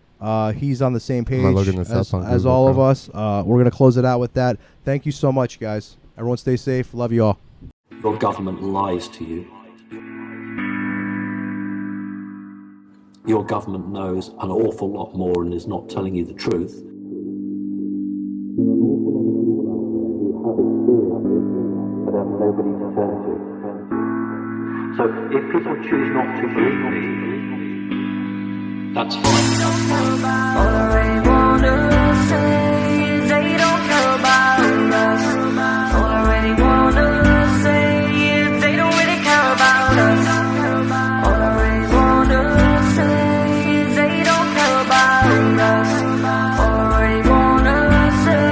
He's on the same page as all of us. We're going to close it out with that. Thank you so much, guys. Everyone stay safe. Love you all. Your government lies to you. Your government knows an awful lot more and is not telling you the truth. An awful lot of people out have experiences but have nobody to turn to. So if people choose not to believe me, that's fine. All I really wanna say is they don't care about us. All I really wanna say is they don't really care about us. All I really wanna say is they don't care about us. All I really wanna say.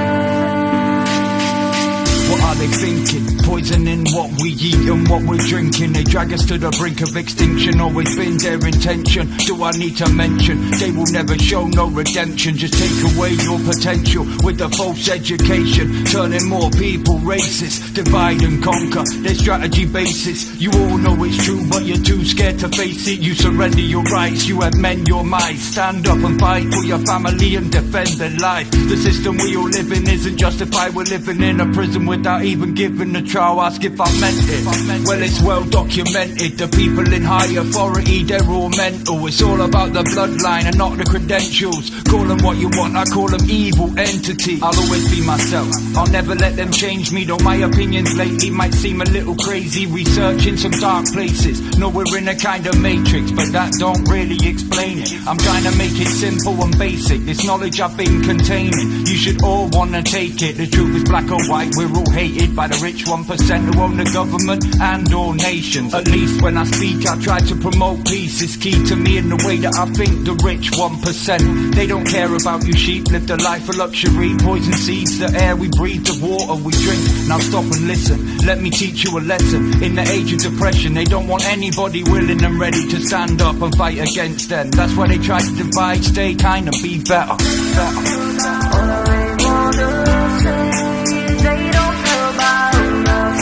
What are they thinking? Poisoning what we eat and what we're drinking. They drag us to the brink of extinction. Always been their intention. Do I need to mention? They will never show no redemption. Just take away your potential with the false education, turning more people racist. Divide and conquer, their strategy basis. You all know it's true, but you're too scared to face it. You surrender your rights, you amend your mind. Stand up and fight for your family and defend their life. The system we all live in isn't justified. We're living in a prison without even giving a try. Ask if I meant it. Well, it's well documented. The people in high authority, they're all mental. It's all about the bloodline and not the credentials. Call them what you want, I call them evil entity. I'll always be myself, I'll never let them change me. Though my opinions lately might seem a little crazy. Researching some dark places, know we're in a kind of matrix, but that don't really explain it. I'm trying to make it simple and basic. This knowledge I've been containing, you should all wanna take it. The truth is black or white, we're all hated by the rich 1% who own the government and all nations. At least when I speak I try to promote peace. It's key to me in the way that I think. The rich 1%, they don't care about you sheep. Live the life of luxury, poison seeds, the air we breathe, the water we drink. Now stop and listen, let me teach you a lesson. In the age of depression, they don't want anybody willing and ready to stand up and fight against them. That's why they try to divide, stay kind and be better. All I really wanna say is they don't care about us.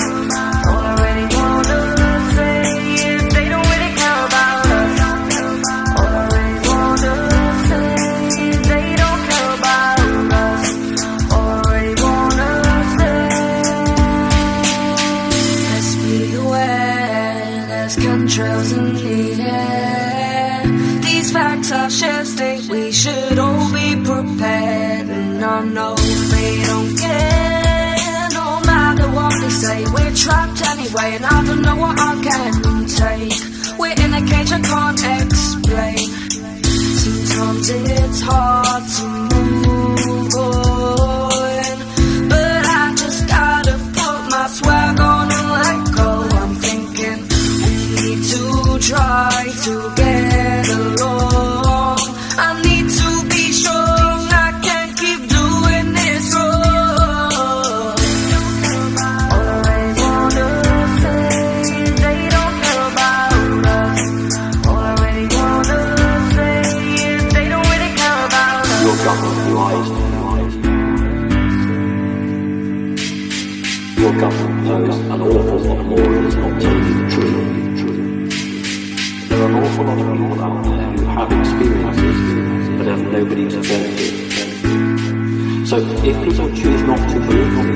All I really wanna say is they don't really care about us. All I really wanna say is they don't care about us. All I really wanna say. Let's be aware there's chemtrails in the air. These facts are shared state, we should all be prepared. And I know they don't care, no matter what they say. We're trapped anyway, and I don't know what I can take. We're in a cage I can't explain. Sometimes it's hard to move on, but I just gotta put my swag on and let go. I'm thinking we need to try to get along. I need to be strong, I can't keep doing this wrong. All I really wanna say is they don't care about us. All I really wanna say is they don't really care about us. Your government lies to you. Your government knows an awful lot more and is not telling you the truth. There are an awful lot of people out there who have experiences but have nobody to turn to. So if people choose not to believe me,